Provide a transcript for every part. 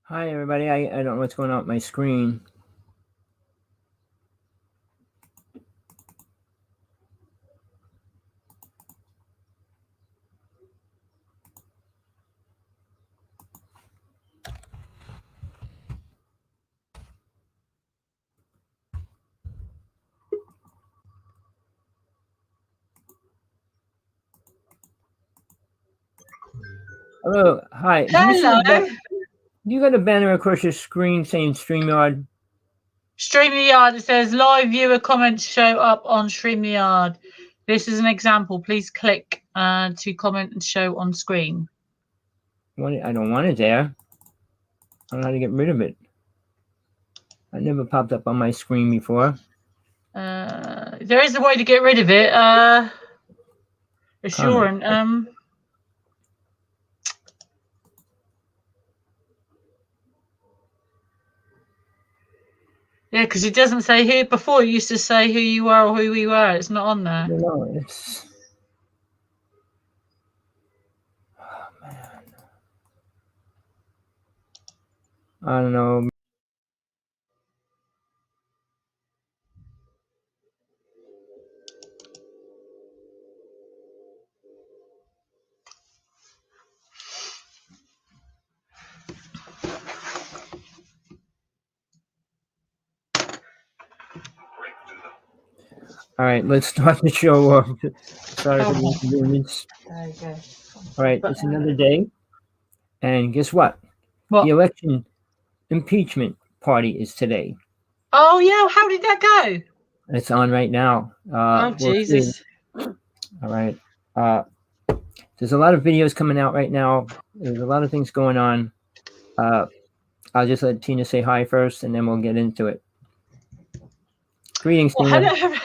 Hi, everybody. I don't know what's going on with my screen. Hello. Hi. Hello. You got a banner across your screen saying StreamYard? StreamYard, it says live viewer comments show up on StreamYard. This is an example. Please click to comment and show on screen. I don't want it there. I don't know how to get rid of it. It never popped up on my screen before. There is a way to get rid of it. Assuring. Yeah, because it doesn't say here. Before it used to say who you are or who we were. It's not on there. No, it's... Oh, man. I don't know. All right, let's start the show off. Sorry for the inconvenience. There you go. All right, it's another day. And guess what? What? The election impeachment party is today. Oh, yeah. How did that go? It's on right now. Jesus. All right. There's a lot of videos coming out right now. There's a lot of things going on. I'll just let Tina say hi first, and then we'll get into it. Greetings, Tina. Hello.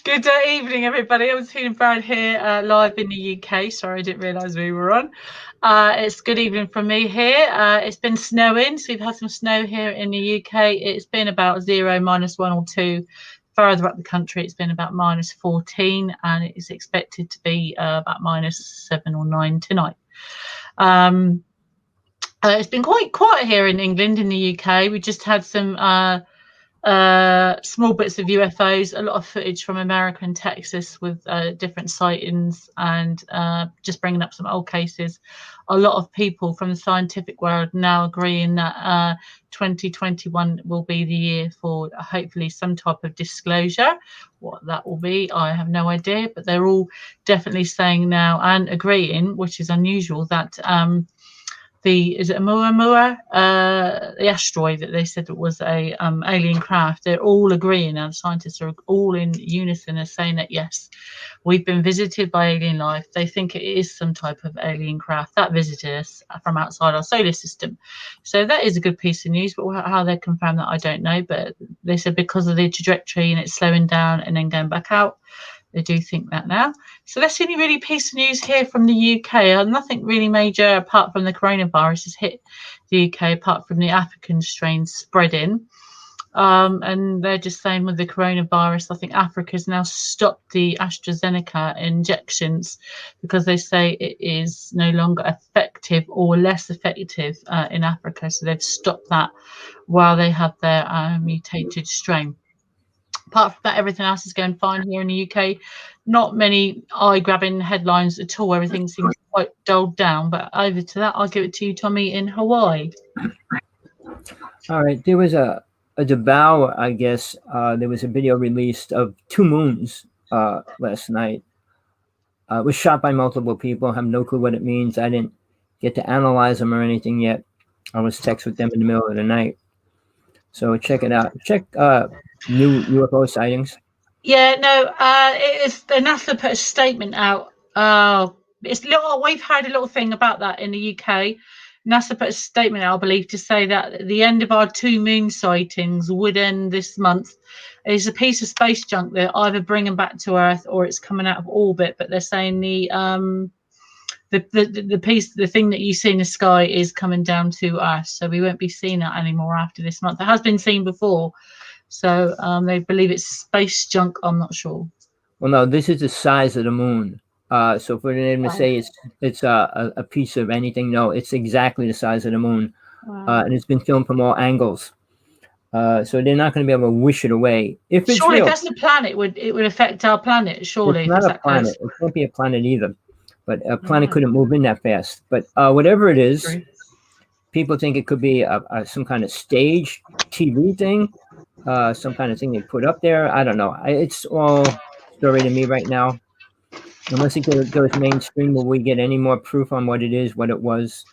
Good evening, everybody. I'm Tina Brown here, live in the UK. Sorry, I didn't realise we were on. It's good evening from me here. It's been snowing, so we've had some snow here in the UK. It's been about 0, -1 or 2. Further up the country, it's been about -14, and it is expected to be about -7 or 9 tonight. It's been quite quiet here in England, in the UK. We just had some small bits of UFOs, a lot of footage from America and Texas with different sightings, and just bringing up some old cases. A lot of people from the scientific world now agreeing that 2021 will be the year for hopefully some type of disclosure. What that will be, I have no idea, but they're all definitely saying now and agreeing, which is unusual, that is it Oumuamua, the asteroid that they said it was a alien craft. They're all agreeing now. The scientists are all in unison and saying that yes, we've been visited by alien life. They think it is some type of alien craft that visited us from outside our solar system. So that is a good piece of news. But how they confirm that, I don't know. But they said because of the trajectory and it's slowing down and then going back out, they do think that now. So that's the only really piece of news here from the UK. Nothing really major apart from the coronavirus has hit the UK, apart from the African strain spreading. And they're just saying with the coronavirus, I think Africa's now stopped the AstraZeneca injections because they say it is no longer effective or less effective in Africa. So they've stopped that while they have their mutated strain. Apart from that, everything else is going fine here in the UK. Not many eye-grabbing headlines at all. Everything seems quite dulled down. But over to that, I'll give it to you, Tommy, in Hawaii. All right. There was a Dabao, I guess. There was a video released of 2 moons last night. It was shot by multiple people. I have no clue what it means. I didn't get to analyze them or anything yet. I was text with them in the middle of the night. So check it out. Check new UFO sightings. Yeah, no, the NASA put a statement out. We've heard a little thing about that in the UK. NASA put a statement out, I believe, to say that the end of our 2 moon sightings would end this month. It's a piece of space junk they're either bringing back to Earth or it's coming out of orbit. But they're saying the thing that you see in the sky is coming down to us, so we won't be seeing that anymore after this month. It has been seen before. So they believe it's space junk. I'm not sure. Well, no, this is the size of the moon. So for them to say it's a piece of anything, no, it's exactly the size of the moon, and it's been filmed from all angles. So they're not going to be able to wish it away. If it's surely, real, if that's the planet, it would affect our planet. Surely, it's if not it's a that planet. close. It can't be a planet either. But a planet couldn't move in that fast. But whatever it is, True. people think it could be some kind of stage TV thing, some kind of thing they put up there. I don't know. It's all story to me right now. Unless it goes mainstream, will we get any more proof on what it is, what it was?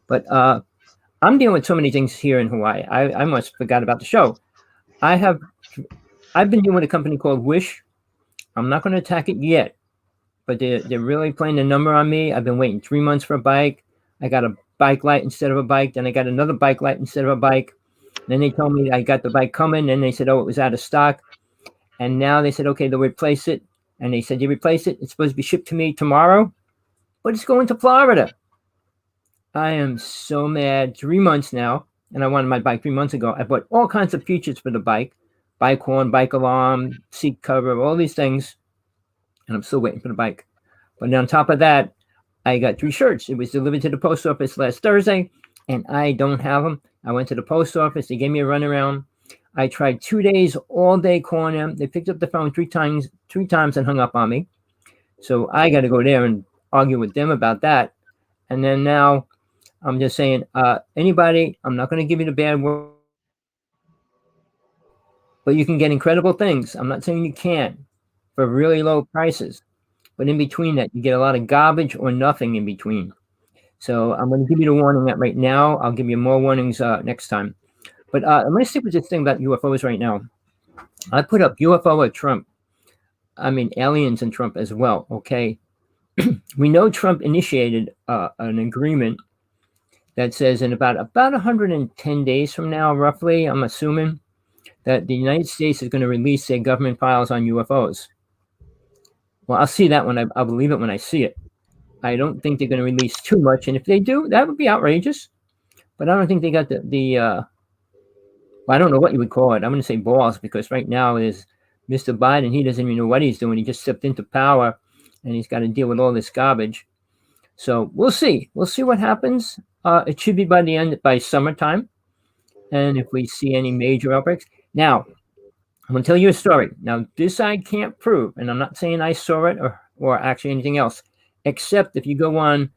But I'm dealing with so many things here in Hawaii. I almost forgot about the show. I've been dealing with a company called Wish. I'm not going to attack it yet, but they're really playing the number on me. I've been waiting 3 months for a bike. I got a bike light instead of a bike. Then I got another bike light instead of a bike. Then they told me I got the bike coming. Then they said, oh, it was out of stock. And now they said, okay, they'll replace it. And they said, you replace it. It's supposed to be shipped to me tomorrow, but it's going to Florida. I am so mad. 3 months now. And I wanted my bike 3 months ago. I bought all kinds of features for the bike horn, bike alarm, seat cover, all these things. And I'm still waiting for the bike. But on top of that, I got 3 shirts. It was delivered to the post office last Thursday, and I don't have them. I went to the post office. They gave me a runaround. I tried 2 days, all day calling them. They picked up the phone three times and hung up on me. So I got to go there and argue with them about that. And then now I'm just saying, anybody, I'm not going to give you the bad word, but you can get incredible things. I'm not saying you can't for really low prices. But in between that, you get a lot of garbage or nothing in between. So I'm going to give you the warning that right now. I'll give you more warnings next time. But I'm going to stick with this thing about UFOs right now. I put up UFO at Trump. I mean, aliens and Trump as well, okay? We know Trump initiated an agreement that says in about 110 days from now, roughly, I'm assuming, that the United States is going to release their government files on UFOs. Well, I'll see that when I'll believe it when I see it. I don't think they're going to release too much, and if they do, that would be outrageous. But I don't think they got well, I don't know what you would call it. I'm going to say balls, because right now is Mr. Biden. He doesn't even know what he's doing. He just stepped into power, and he's got to deal with all this garbage. So we'll see. We'll see what happens. It should be by summertime, and if we see any major outbreaks. Now, I'm going to tell you a story. Now, this I can't prove, and I'm not saying I saw it or actually anything else, except if you go on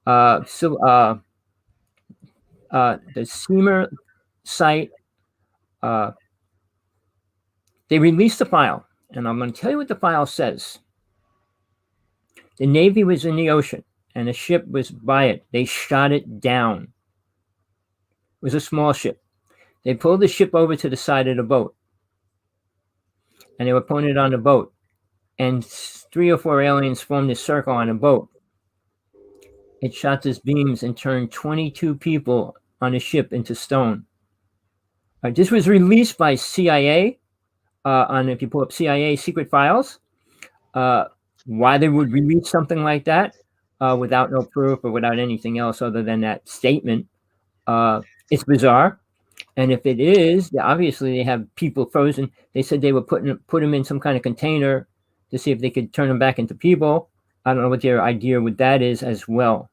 the SEMA site, they released the file, and I'm going to tell you what the file says. The Navy was in the ocean, and a ship was by it. They shot it down. It was a small ship. They pulled the ship over to the side of the boat, and they were pointed on the boat, and 3 or 4 aliens formed a circle on a boat. It shot its beams and turned 22 people on a ship into stone. This was released by CIA. If you pull up CIA secret files, why they would release something like that without no proof or without anything else other than that statement, it's bizarre. And if it is, obviously they have people frozen. They said they would put them in some kind of container to see if they could turn them back into people. I don't know what their idea with that is as well.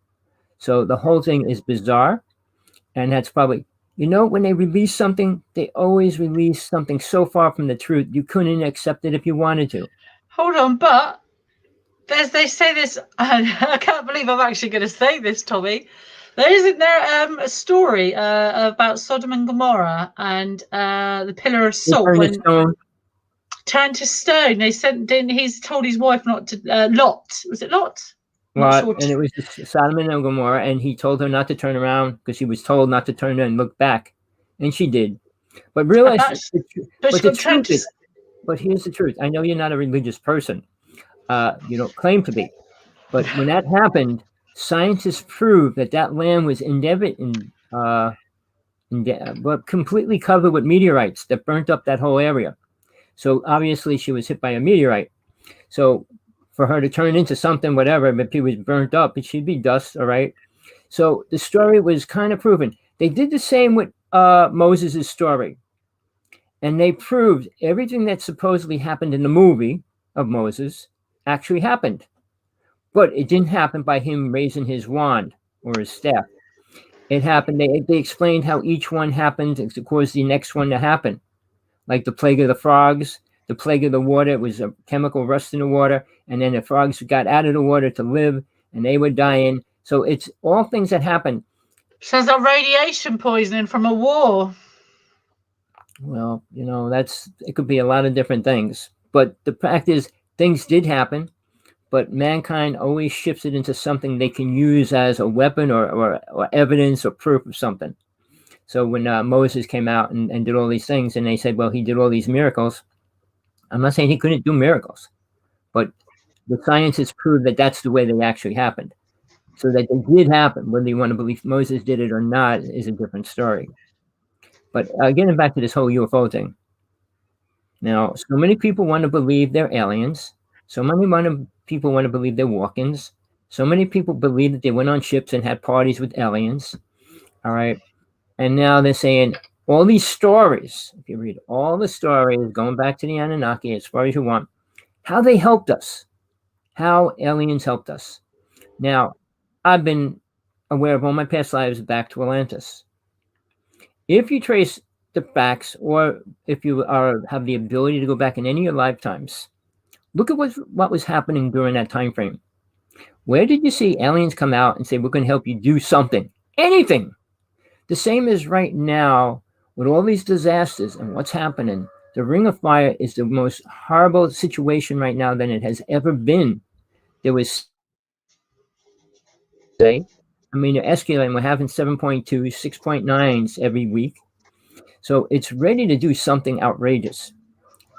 So the whole thing is bizarre. And that's probably, when they release something, they always release something so far from the truth, you couldn't accept it if you wanted to. Hold on, but they say this, I can't believe I'm actually going to say this, Tommy. Isn't there a story about Sodom and Gomorrah and the pillar of salt turned to stone? They he's told his wife not to. Lot, was it Lot? Well, sure. And it was Sodom and Gomorrah, and he told her not to turn around because she was told not to turn and look back, and she did. But realize, but here's the truth. I know you're not a religious person. You don't claim to be, but when that happened, scientists proved that land was but completely covered with meteorites that burnt up that whole area. So obviously she was hit by a meteorite. So for her to turn into something, whatever, if it was burnt up, it should be dust, all right? So the story was kind of proven. They did the same with Moses' story. And they proved everything that supposedly happened in the movie of Moses actually happened. But it didn't happen by him raising his wand or his staff. It happened. They explained how each one happened to cause the next one to happen. Like the plague of the frogs, the plague of the water. It was a chemical rust in the water, and then the frogs got out of the water to live, and they were dying. So it's all things that happen. Sounds like radiation poisoning from a war. Well, it could be a lot of different things. But the fact is, things did happen, but mankind always shifts it into something they can use as a weapon or evidence or proof of something. So when Moses came out and did all these things, and they said, well, he did all these miracles. I'm not saying he couldn't do miracles, but the scientists proved that that's the way they actually happened. So that they did happen. Whether you want to believe Moses did it or not is a different story. But getting back to this whole UFO thing. Now, so many people want to believe they're aliens. So many people want to believe they're walk-ins. So many people believe that they went on ships and had parties with aliens. All right. And now they're saying all these stories, if you read all the stories, going back to the Anunnaki, as far as you want, how they helped us, how aliens helped us. Now, I've been aware of all my past lives back to Atlantis. If you trace the facts, or if you have the ability to go back in any of your lifetimes, look at what was happening during that time frame. Where did you see aliens come out and say, we're going to help you do something? Anything. The same as right now with all these disasters and what's happening. The Ring of Fire is the most horrible situation right now than it has ever been. There was, they're escalating. We're having 7.2, 6.9s every week. So it's ready to do something outrageous.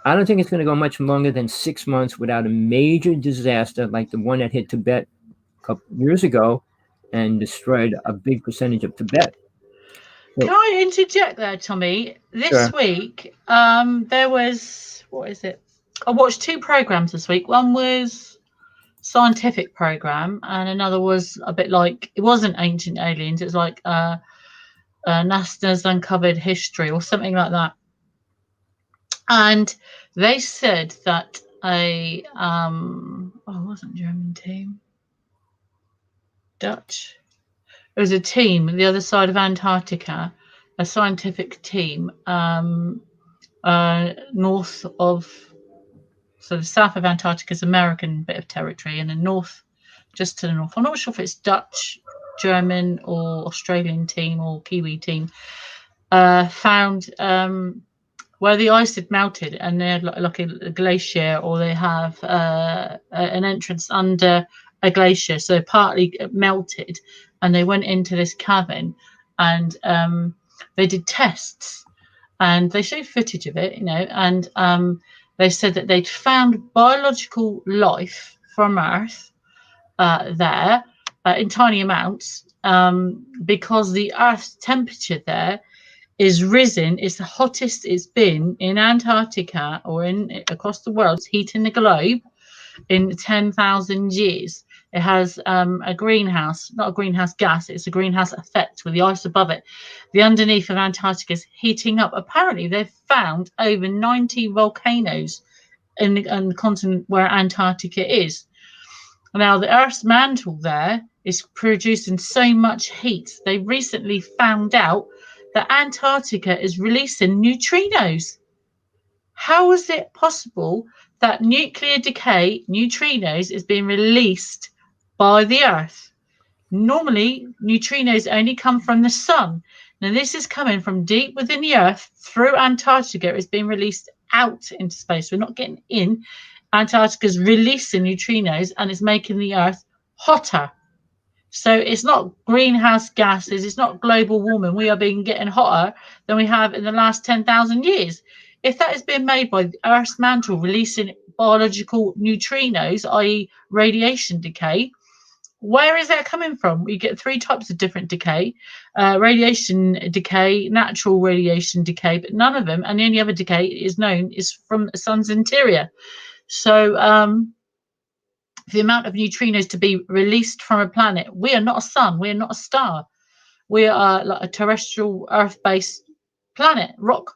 I don't think it's going to go much longer than 6 months without a major disaster like the one that hit Tibet a couple years ago and destroyed a big percentage of Tibet. Can I interject there, Tommy? This week, there was, what is it? I watched 2 programs this week. One was scientific program, and another was a bit like, it wasn't Ancient Aliens. It was like NASA's Uncovered History or something like that. And they said that it wasn't German team, Dutch. It was a team on the other side of Antarctica, a scientific team, north of, so the south of Antarctica is American bit of territory, and the north, just to the north. I'm not sure if it's Dutch, German, or Australian team or Kiwi team. Found where the ice had melted, and they had like a glacier, or they have an entrance under a glacier, so partly melted, and they went into this cavern, and they did tests, and they showed footage of it, and they said that they'd found biological life from Earth there in tiny amounts, because the Earth's temperature there is risen. It's the hottest it's been in Antarctica or across the world. It's heating the globe in 10,000 years. It has a greenhouse, not a greenhouse gas, it's a greenhouse effect with the ice above it. The underneath of Antarctica is heating up. Apparently, they've found over 90 volcanoes in the continent where Antarctica is. Now, the Earth's mantle there is producing so much heat. They recently found out that Antarctica is releasing neutrinos. How is it possible that nuclear decay, neutrinos, is being released by the Earth? Normally, neutrinos only come from the sun. Now, this is coming from deep within the Earth through Antarctica. It's being released out into space. We're not getting in. Antarctica is releasing neutrinos, and it's making the Earth hotter. So it's not greenhouse gases, it's not global warming. We are getting hotter than we have in the last 10,000 years. If that is being made by the Earth's mantle releasing biological neutrinos, i.e. radiation decay, where is that coming from? We get 3 types of different decay: radiation decay, natural radiation decay, but none of them, and the only other decay is known, is from the sun's interior. So the amount of neutrinos to be released from a planet, we are not a sun, we are not a star, we are like a terrestrial Earth-based planet, rock.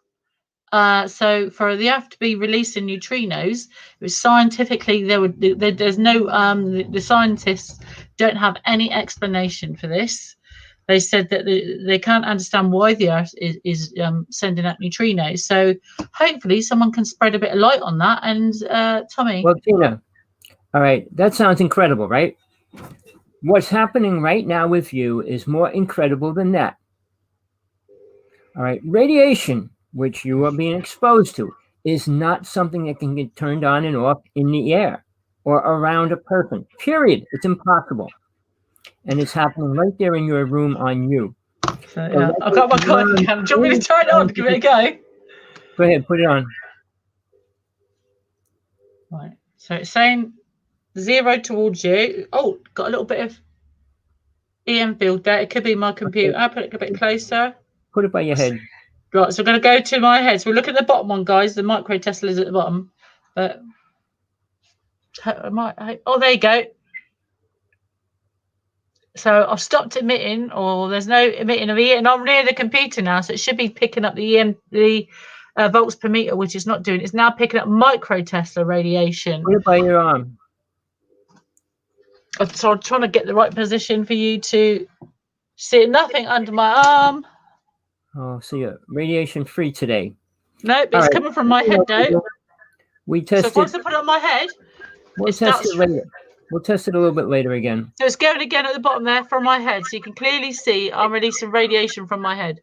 So for the Earth to be releasing neutrinos, it was scientifically there's no the scientists don't have any explanation for this. They said that they can't understand why the Earth is sending out neutrinos. So hopefully someone can spread a bit of light on that. And Tommy. Well, Tina, all right, that sounds incredible, right? What's happening right now with you is more incredible than that. All right, radiation, which you are being exposed to, is not something that can get turned on and off in the air or around a person, period. It's impossible. And it's happening right there in your room on you. So, yeah, I've got my cotton can. Do you want me to turn it on? Give it a go. Go ahead, put it on. Right. So it's saying 0 towards you. Oh, got a little bit of EM field there. It could be my computer. I'll put it a bit closer. Put it by your head. Right, so we're going to go to my head. So we'll look at the bottom one, guys. The micro Tesla is at the bottom. But oh, there you go. So I've stopped emitting, or there's no emitting of EM, and I'm near the computer now, so it should be picking up the EM, the volts per meter, which it's not doing. It's now picking up micro Tesla radiation. Put it by your arm. So I'm trying to get the right position for you to see. Nothing under my arm. Oh, so you're radiation free today. Nope, it's coming from my head though. We tested. So once I put it on my head, we'll test it later. We'll test it a little bit later again. So it's going again at the bottom there from my head. So you can clearly see I'm releasing radiation from my head.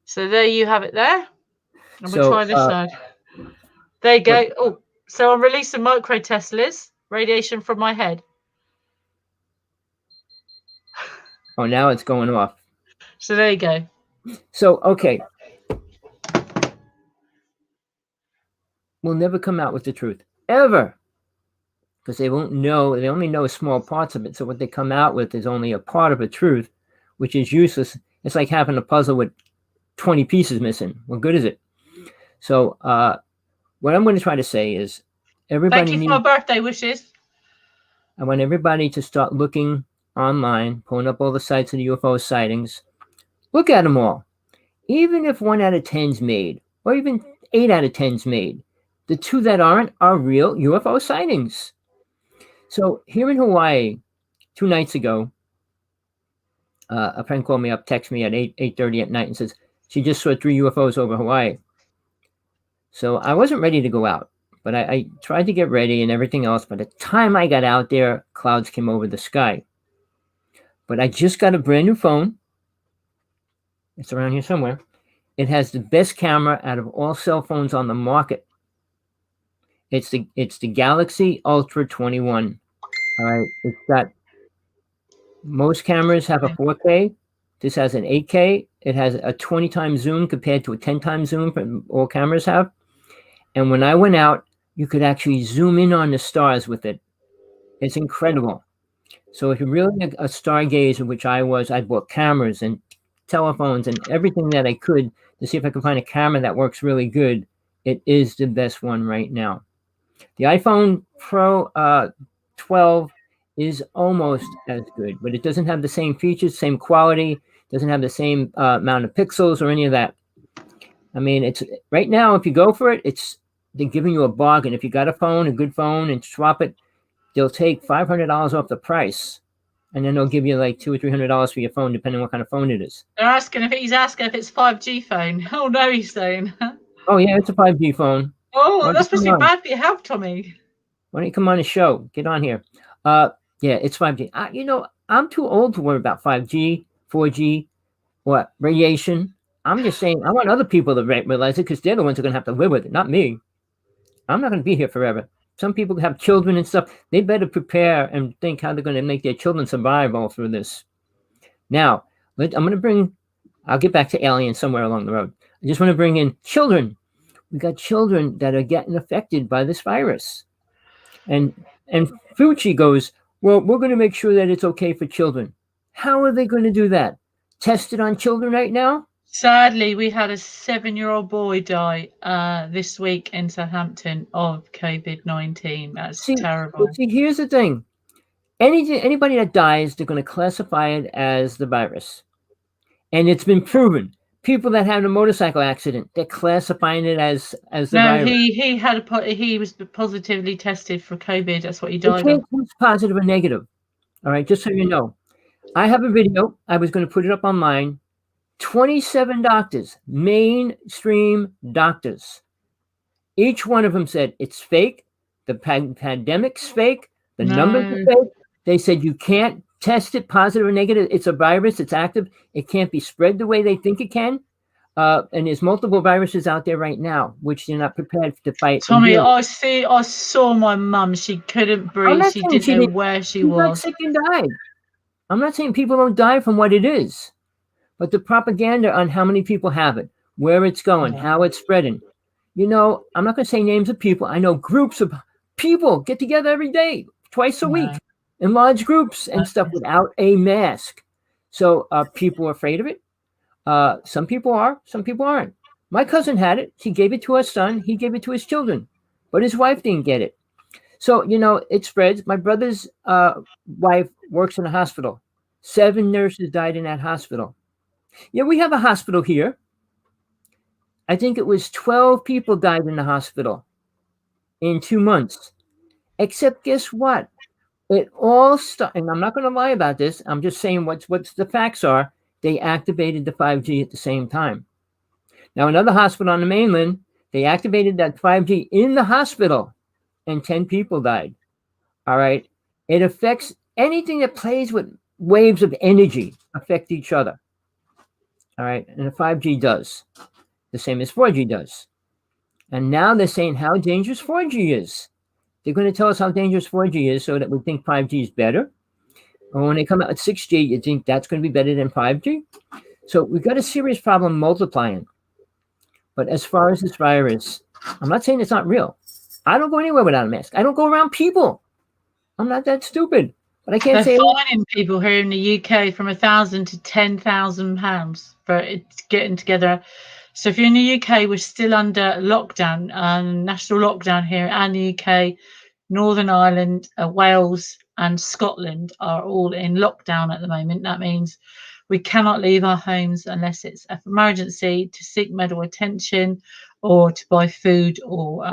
So there you have it there. And we'll try this side. There you go. Oh, so I'm releasing micro Teslas, radiation from my head. Oh, now it's going off. So there you go. So, okay. We'll never come out with the truth. Ever. Because they won't know, they only know small parts of it. So what they come out with is only a part of the truth, which is useless. It's like having a puzzle with 20 pieces missing. What good is it? So what I'm going to try to say is everybody Thank you for my birthday wishes. I want everybody to start looking online, pulling up all the sites of the UFO sightings. Look at them all. Even if 1 out of 10's made, or even 8 out of 10's made, the 2 that aren't are real UFO sightings. So here in Hawaii, 2 nights ago, a friend called me up, texted me at 8:30 at night and says she just saw 3 UFOs over Hawaii. So I wasn't ready to go out, but I tried to get ready and everything else. By the time I got out there, clouds came over the sky. But I just got a brand new phone. It's around here somewhere. It has the best camera out of all cell phones on the market. It's the Galaxy Ultra 21. All right, it's got, most cameras have a 4K. This has an 8K. It has a 20 times zoom compared to a 10 times zoom that all cameras have. And when I went out, you could actually zoom in on the stars with it. It's incredible. So if you're really a stargazer, which I was, I bought cameras and telephones and everything that I could to see if I could find a camera that works really good. It is the best one right now. The iPhone Pro 12 is almost as good, but it doesn't have the same features, same quality, doesn't have the same amount of pixels or any of that. I mean, it's right now, if you go for it, they're giving you a bargain. If you got a phone, a good phone, and swap it, they'll take $500 off the price, and then they'll give you like $200 or $300 for your phone, depending on what kind of phone it is. He's asking if it's 5G phone. Oh no, he's saying. Oh yeah, it's a 5G phone. Oh, that's supposed to be bad for your health, Tommy. Why don't you come on the show? Get on here. Yeah, it's 5G. You know, I'm too old to worry about 5G, 4G, what, radiation. I'm just saying, I want other people to realize it because they're the ones who are going to have to live with it, not me. I'm not going to be here forever. Some people have children and stuff. They better prepare and think how they're going to make their children survive all through this. Now, I'll get back to aliens somewhere along the road. I just want to bring in children. We got children that are getting affected by this virus. And Fauci goes, well, we're going to make sure that it's okay for children. How are they going to do that? Test it on children right now? Sadly, we had a 7-year-old boy die this week in Southampton of COVID-19. That's terrible. See, here's the thing. Anybody that dies, they're going to classify it as the virus. And it's been proven. people that had a motorcycle accident, they're classifying it as the No, virus. he was positively tested for COVID. That's what he It died can't of. test positive or negative. All right, just so you know. I have a video. I was going to put it up online. 27 doctors, mainstream doctors. Each one of them said it's fake. The pandemic's fake. The numbers are No. fake. They said you can't test it positive or negative. It's a virus. It's active. It can't be spread the way they think it can. And there's multiple viruses out there right now, which they're not prepared to fight and Tommy, deal with. I saw my mum. She couldn't I'm breathe. not She saying didn't she know didn't. where she She got was. sick and died. I'm not saying people don't die from what it is, but the propaganda on how many people have it, where it's going, Yeah. how it's spreading. You know, I'm not going to say names of people. I know groups of people get together every day, twice a week, in large groups and stuff without a mask. So people are afraid of it. Some people are, some people aren't. My cousin had it. She gave it to her son. He gave it to his children, but his wife didn't get it. So, you know, it spreads. My brother's wife works in a hospital. 7 nurses died in that hospital. Yeah, we have a hospital here. I think it was 12 people died in the hospital in 2 months. Except guess what? It all started, and I'm not going to lie about this. I'm just saying what's the facts are. They activated the 5G at the same time. Now, another hospital on the mainland, they activated that 5G in the hospital, and 10 people died. All right. It affects anything that plays with waves of energy affect each other. All right. And the 5G does the same as 4G does. And now they're saying how dangerous 4G is. They're going to tell us how dangerous 4G is so that we think 5G is better. Or when they come out with 6G, you think that's going to be better than 5G. So we've got a serious problem multiplying. But as far as this virus, I'm not saying it's not real. I don't go anywhere without a mask. I don't go around people. I'm not that stupid. But I can't They're say fining people here in the UK from £1,000 to £10,000 for it getting together. So if you're in the UK, we're still under lockdown, national lockdown here, and the UK, Northern Ireland, Wales, and Scotland are all in lockdown at the moment. That means we cannot leave our homes unless it's an emergency, to seek medical attention, or to buy food, or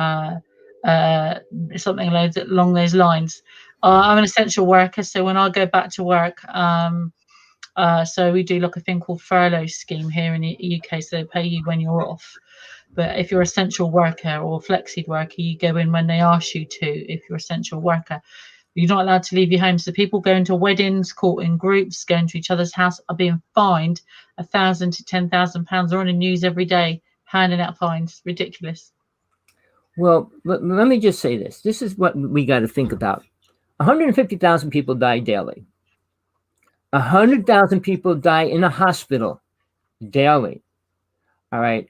something along those lines. I'm an essential worker, so when I go back to work, so we do like a thing called furlough scheme here in the UK, so they pay you when you're off. But if you're essential worker or flexi worker, you go in when they ask you to. If you're essential worker, you're not allowed to leave your home. So people going to weddings, caught in groups, going to each other's house, are being fined £1,000 to £10,000. They're on the news every day, handing out fines. Ridiculous. well, let me just say this. This is what we got to think about. 150,000 people die daily. 100,000 people die in a hospital daily. All right.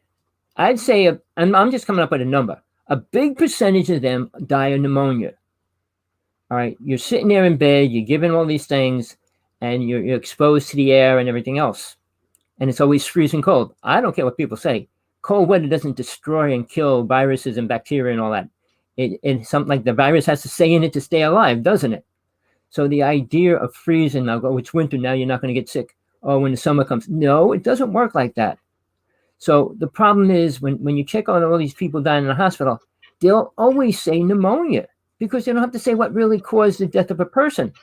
I'd say, and I'm just coming up with a number, a big percentage of them die of pneumonia. All right. You're sitting there in bed, you're given all these things, and you're exposed to the air and everything else. And it's always freezing cold. I don't care what people say. Cold weather doesn't destroy and kill viruses and bacteria and all that. It's something like the virus has to stay in it to stay alive, doesn't it? So the idea of freezing, now go, it's winter, now you're not going to get sick. Oh, when the summer comes. No, it doesn't work like that. So the problem is when you check on all these people dying in the hospital, they'll always say pneumonia because they don't have to say what really caused the death of a person.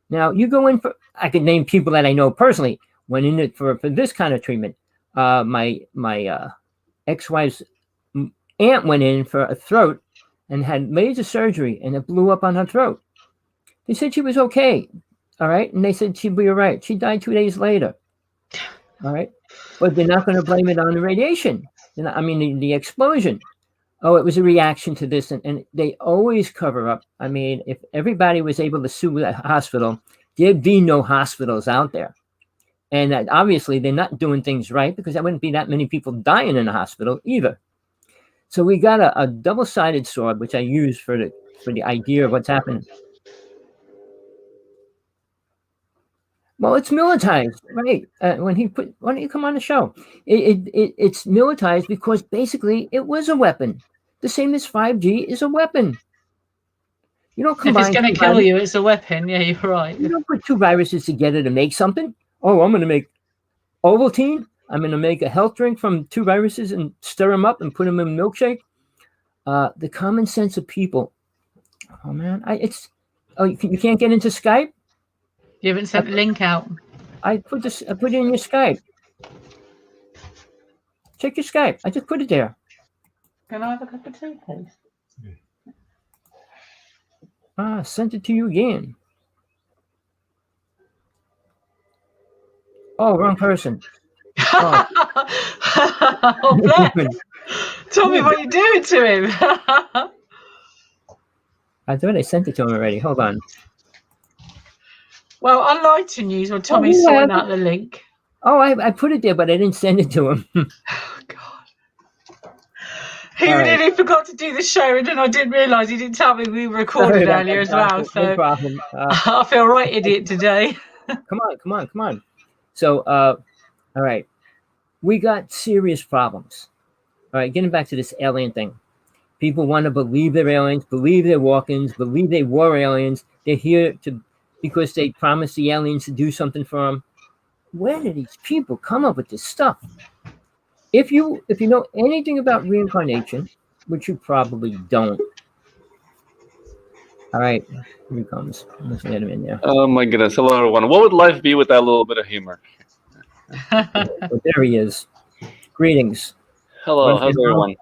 Now, you go in for, I could name people that I know personally, went in it for this kind of treatment. My ex-wife's aunt went in for a throat and had laser surgery, and it blew up on her throat. They said she was okay, all right? And they said she'd be all right. She died 2 days later, all right? But they're not going to blame it on the radiation. The explosion. Oh, it was a reaction to this. And they always cover up. I mean, if everybody was able to sue that hospital, there'd be no hospitals out there. And obviously, they're not doing things right because there wouldn't be that many people dying in the hospital either. So we got a double-sided sword, which I use for the idea of what's happening. Well, it's militarized, right? Why don't you come on the show? It's militarized because basically it was a weapon. The same as 5G is a weapon. You don't If it's combine going to kill you, it's a weapon. Yeah, you're right. You don't put two viruses together to make something. Oh, I'm going to make Ovaltine. I'm going to make a health drink from 2 viruses and stir them up and put them in a milkshake. The common sense of people. Oh man, you can't get into Skype. You haven't sent the link out. I put it in your Skype. Check your Skype. I just put it there. Can I have a cup of tea, please? Sent it to you again. Oh, wrong person. Oh, bless. Tommy, what are you doing to him? I thought I sent it to him already. Hold on. Well, unlighten news when Tommy's sorting out the link. Oh, I put it there, but I didn't send it to him. Oh, God. He really forgot to do the show, and then I didn't realise he didn't tell me we were recorded earlier as well. So no problem. I feel right idiot today. Come on. So, all right. We got serious problems. All right, getting back to this alien thing. People want to believe they're aliens, believe they're walk-ins, believe they were aliens. They're here because they promised the aliens to do something for them. Where do these people come up with this stuff? If you know anything about reincarnation, which you probably don't. All right, here he comes. Let's let him in there. Oh my goodness! Hello, everyone. What would life be without a little bit of humor? But there he is. Greetings. Hello, how's everyone?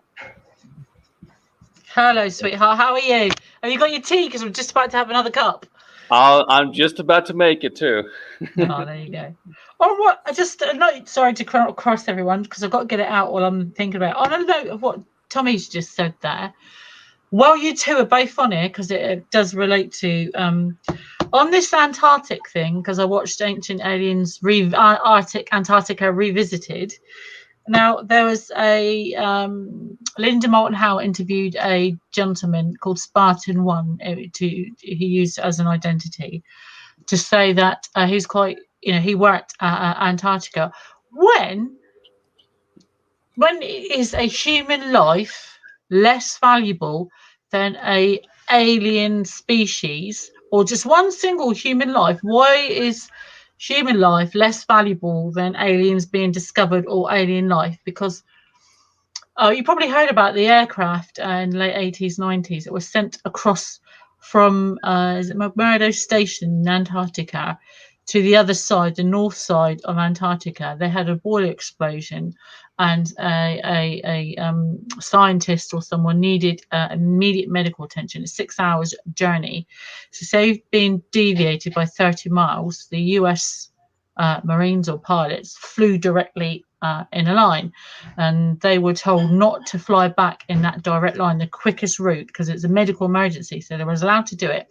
Hello, sweetheart. How are you? Have you got your tea? Because we're just about to have another cup. I'm just about to make it too. Oh, there you go. Oh, what? Sorry to cross everyone because I've got to get it out while I'm thinking about it. On a note of what Tommy's just said there, well, you two are both on here because it does relate to on this Antarctic thing, because I watched Ancient Aliens Antarctica Revisited. Now, there was a Linda Moulton Howe interviewed a gentleman called Spartan One he used as an identity to say that he's quite, he worked at Antarctica. When is a human life less valuable than a alien species or just one single human life? Why is human life less valuable than aliens being discovered or alien life? Because you probably heard about the aircraft in the late 80s, 90s. It was sent across from McMurdo Station in Antarctica to the other side, the north side of Antarctica. They had a boiler explosion, and a scientist or someone needed immediate medical attention. A 6 hours journey. So say being deviated by 30 miles, the US Marines or pilots flew directly in a line, and they were told not to fly back in that direct line, the quickest route, because it's a medical emergency. So they were allowed to do it.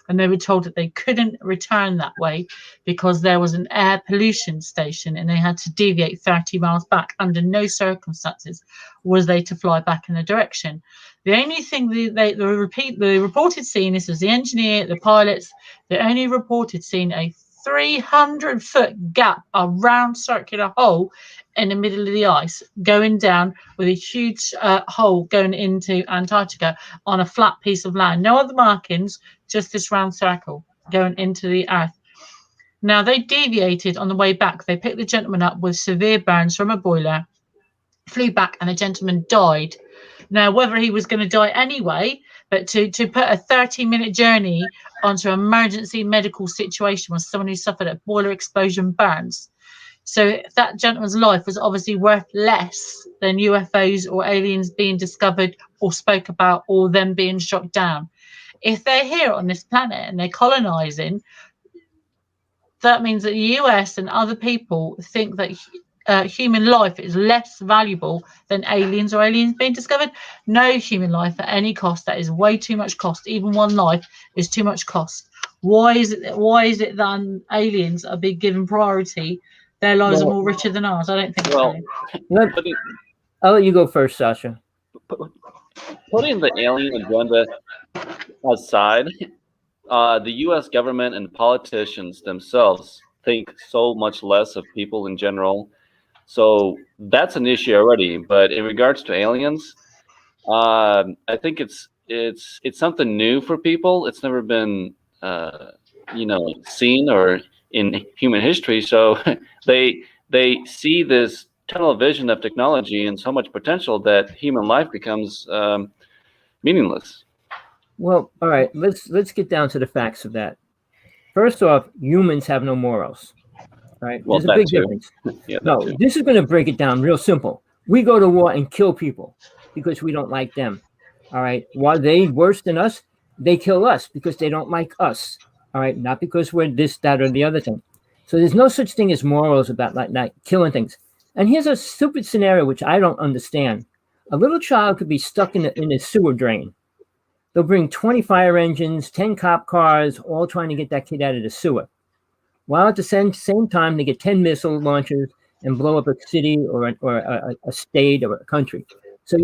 And they were told that they couldn't return that way because there was an air pollution station and they had to deviate 30 miles back. Under no circumstances was they to fly back in the direction. The only thing the reported scene, this was the engineer, the pilots, they only reported seeing a 300-foot gap, a round circular hole in the middle of the ice going down with a huge hole going into Antarctica on a flat piece of land. No other markings, just this round circle going into the earth. Now, they deviated on the way back. They picked the gentleman up with severe burns from a boiler, flew back, and the gentleman died. Now, whether he was going to die anyway, but to put a 30-minute journey onto an emergency medical situation with someone who suffered a boiler explosion burns. So that gentleman's life was obviously worth less than UFOs or aliens being discovered or spoke about or them being shot down. If they're here on this planet and they're colonizing, that means that the US and other people think that human life is less valuable than aliens or aliens being discovered. No human life at any cost. That is way too much cost. Even one life is too much cost. Why is it that aliens are being given priority? Their lives are more richer than ours. I don't think so. I'll let you go first, Sasha. Putting the alien agenda aside, the U.S. government and politicians themselves think so much less of people in general. So that's an issue already. But in regards to aliens, I think it's something new for people. It's never been seen or in human history. So they see this tunnel vision of technology and so much potential that human life becomes meaningless. Well, all right, let's get down to the facts of that. First off, humans have no morals, right? Well, There's a that big too. difference. Yeah, that No, too. this is going to break it down real simple. We go to war and kill people because we don't like them. All right. While they worse than us, they kill us because they don't like us. All right. Not because we're this, that, or the other thing. So there's no such thing as morals about like killing things. And here's a stupid scenario which I don't understand. A little child could be stuck in a sewer drain. They'll bring 20 fire engines, 10 cop cars, all trying to get that kid out of the sewer. While at the same time, they get 10 missile launchers and blow up a city or a state or a country. So,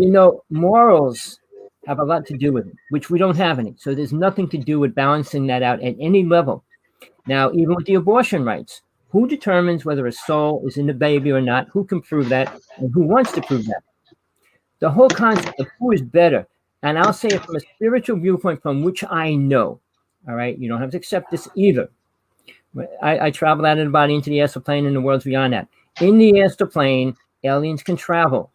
morals have a lot to do with it, which we don't have any. So there's nothing to do with balancing that out at any level. Now, even with the abortion rights, who determines whether a soul is in the baby or not? Who can prove that? And who wants to prove that? The whole concept of who is better, and I'll say it from a spiritual viewpoint from which I know, all right? You don't have to accept this either. I travel out of the body into the astral plane and the worlds beyond that. In the astral plane, aliens can travel.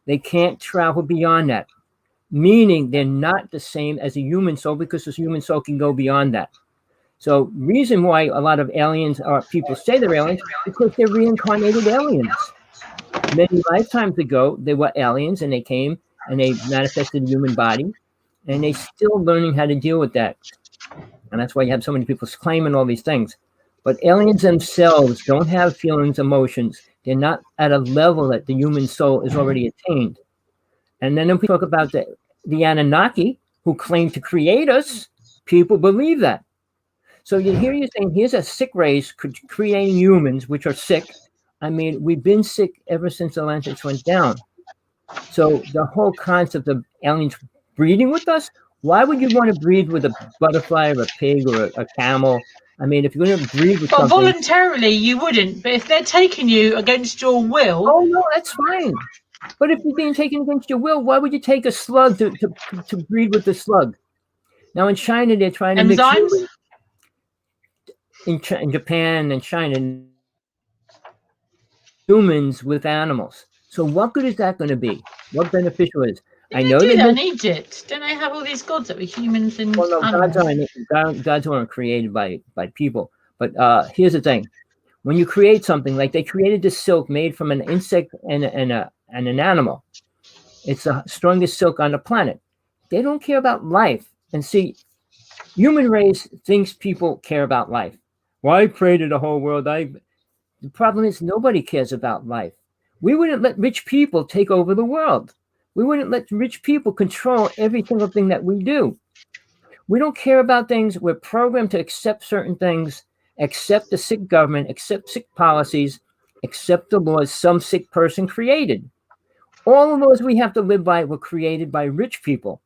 They can't travel beyond that, meaning they're not the same as a human soul because a human soul can go beyond that. So reason why a lot of aliens or people say they're aliens because they're reincarnated aliens. Many lifetimes ago, they were aliens and they came and they manifested a human body and they're still learning how to deal with that. And that's why you have so many people claiming all these things. But aliens themselves don't have feelings, emotions. They're not at a level that the human soul is already attained. And then if we talk about the Anunnaki, who claim to create us, people believe that. So you hear you saying, here's a sick race creating humans, which are sick. I mean, we've been sick ever since Atlantis went down. So the whole concept of aliens breeding with us, why would you want to breed with a butterfly or a pig or a camel? I mean, if you're going to breed with But something... voluntarily, you wouldn't. But if they're taking you against your will... Oh, no, that's fine. But if you're being taken against your will, why would you take a slug to breed with the slug? Now, in China, they're trying to enzymes? mix in Japan and China, humans with animals. So what good is that going to be? What beneficial is? Didn't they do that in Egypt? Don't they have all these gods that were humans and animals? Gods aren't created by people. But here's the thing. When you create something, like they created this silk made from an insect and an animal. It's the strongest silk on the planet. They don't care about life. And see, human race thinks people care about life. Well, I pray to the whole world. The problem is nobody cares about life. We wouldn't let rich people take over the world. We wouldn't let rich people control every single thing that we do. We don't care about things. We're programmed to accept certain things, accept the sick government, accept sick policies, accept the laws some sick person created. All the laws we have to live by were created by rich people.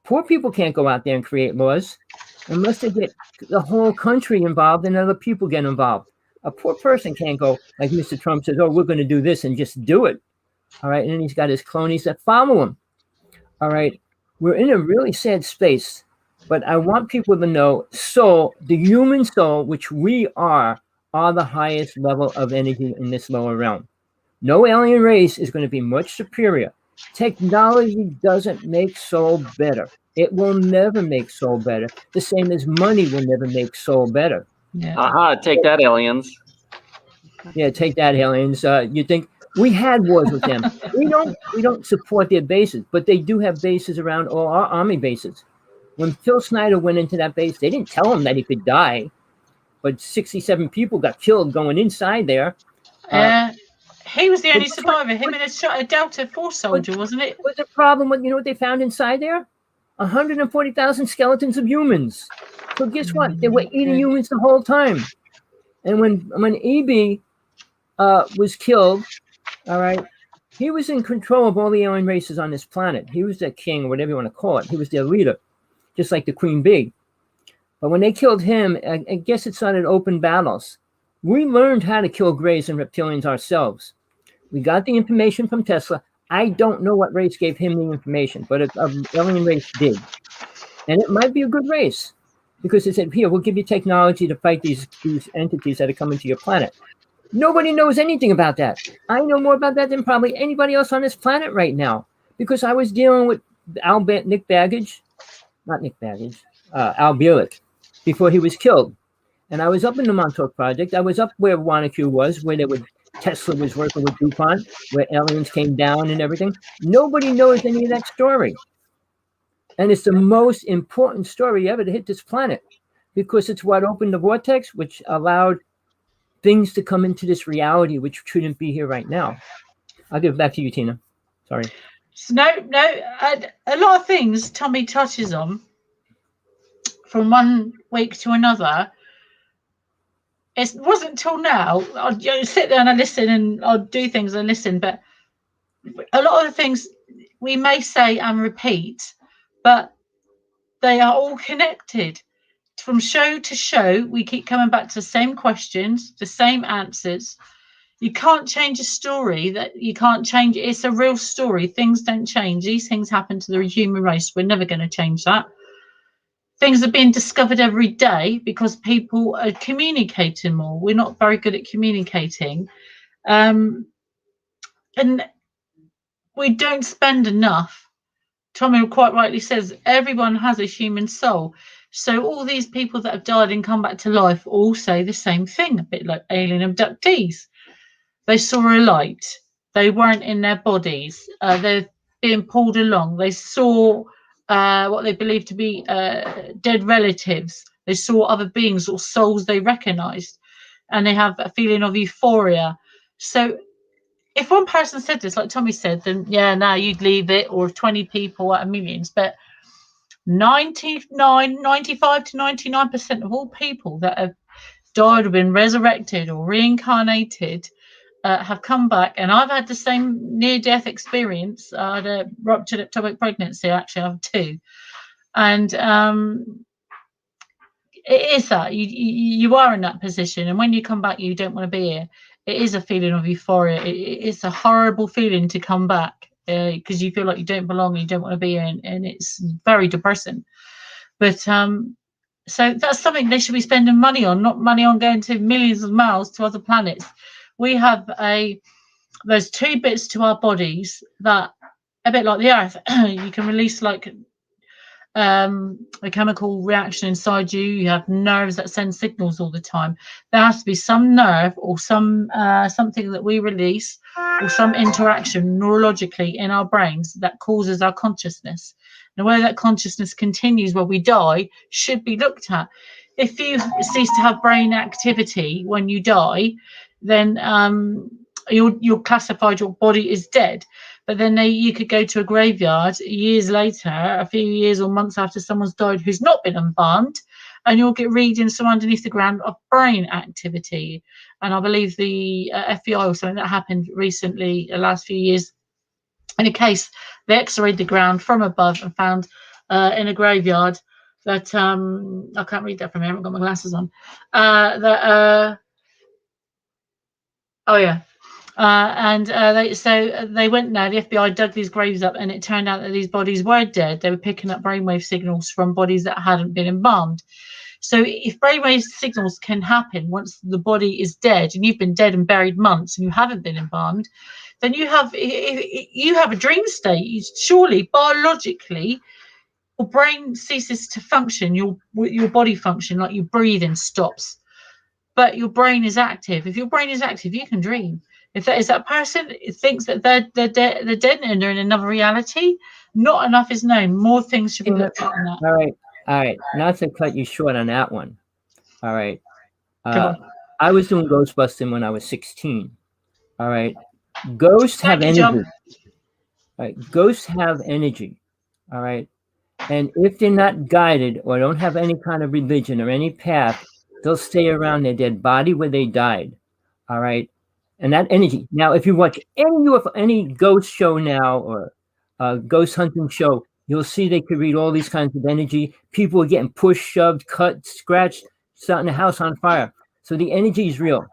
Poor people can't go out there and create laws unless they get the whole country involved and other people get involved. A poor person can't go like Mr. Trump says, oh, we're going to do this and just do it. All right. And then he's got his cronies that follow him. All right. We're in a really sad space, but I want people to know soul, the human soul, which we are the highest level of energy in this lower realm. No alien race is going to be much superior. Technology doesn't make soul better. It will never make soul better. The same as money will never make soul better. Yeah. Aha, take that, aliens. Yeah, take that, aliens. You think we had wars with them. We don't support their bases, but they do have bases around all our army bases. When Phil Snyder went into that base, they didn't tell him that he could die, but 67 people got killed going inside there. He was the only survivor. Him and a Delta Force soldier, wasn't it? What's the problem with, what they found inside there? 140,000 skeletons of humans. So guess what? They were eating humans the whole time. And when EB was killed, all right, he was in control of all the alien races on this planet. He was their king, or whatever you want to call it. He was their leader, just like the Queen Bee. But when they killed him, I guess it started open battles. We learned how to kill greys and reptilians ourselves. We got the information from Tesla. I don't know what race gave him the information, but an alien race did. And it might be a good race because it said, here, we'll give you technology to fight these entities that are coming to your planet. Nobody knows anything about that. I know more about that than probably anybody else on this planet right now because I was dealing with Al Bulick before he was killed. And I was up in the Montauk Project. I was up where Wanacue was, where Tesla was working with DuPont, where aliens came down and everything. Nobody knows any of that story. And it's the most important story ever to hit this planet because it's what opened the vortex, which allowed things to come into this reality, which shouldn't be here right now. I'll give it back to you, Tina. Sorry. So a lot of things Tommy touches on from one week to another. It wasn't till now. I'll sit there and I listen and I'll do things and listen, but a lot of the things we may say and repeat, but they are all connected. From show to show, we keep coming back to the same questions, the same answers. You can't change a story that you can't change. It's a real story. Things don't change. These things happen to the human race. We're never going to change that. Things are being discovered every day because people are communicating more. We're not very good at communicating. And we don't spend enough. Tommy quite rightly says everyone has a human soul. So all these people that have died and come back to life all say the same thing, a bit like alien abductees. They saw a light. They weren't in their bodies. They're being pulled along. They saw what they believed to be dead relatives. They saw other beings or souls they recognized, and they have a feeling of euphoria. So if one person said this, like Tommy said, then yeah, now you'd leave it, or 20 people out of millions. But 95 to 99% of all people that have died or been resurrected or reincarnated have come back. And I've had the same near-death experience. I had a ruptured ectopic pregnancy. Actually, I have two. And it is that you are in that position, and when you come back, you don't want to be here. It is a feeling of euphoria. It's a horrible feeling to come back because you feel like you don't belong, you don't want to be here, and it's very depressing. But so that's something they should be spending money on, not money on going to millions of miles to other planets. We have there's two bits to our bodies that, a bit like the Earth, you can release like a chemical reaction inside you. You have nerves that send signals all the time. There has to be some nerve or some something that we release or some interaction neurologically in our brains that causes our consciousness. And the way that consciousness continues when we die should be looked at. If you cease to have brain activity when you die, then you're classified, your body is dead. But then you could go to a graveyard years later, a few years or months after someone's died who's not been embalmed, and you'll get readings from underneath the ground of brain activity. And I believe the FBI or something that happened recently, the last few years, in a case, they x-rayed the ground from above and found in a graveyard that, I can't read that from here, I haven't got my glasses on, they went there, the FBI dug these graves up, and it turned out that these bodies were dead. They were picking up brainwave signals from bodies that hadn't been embalmed. So if brainwave signals can happen once the body is dead, and you've been dead and buried months and you haven't been embalmed, then you have a dream state. Surely, biologically, your brain ceases to function, your body function, like your breathing stops. But your brain is active. If your brain is active, you can dream. If that person thinks that they're dead and they're in another reality, not enough is known. More things should be looked at than that. All right. Not to cut you short on that one. All right. I was doing ghost busting when I was 16. All right. Ghosts have energy. All right. Ghosts have energy. All right. And if they're not guided or don't have any kind of religion or any path, they'll stay around their dead body where they died. All right. And that energy. Now, if you watch any ghost show now or ghost hunting show, you'll see they could read all these kinds of energy. People are getting pushed, shoved, cut, scratched, starting the house on fire. So the energy is real.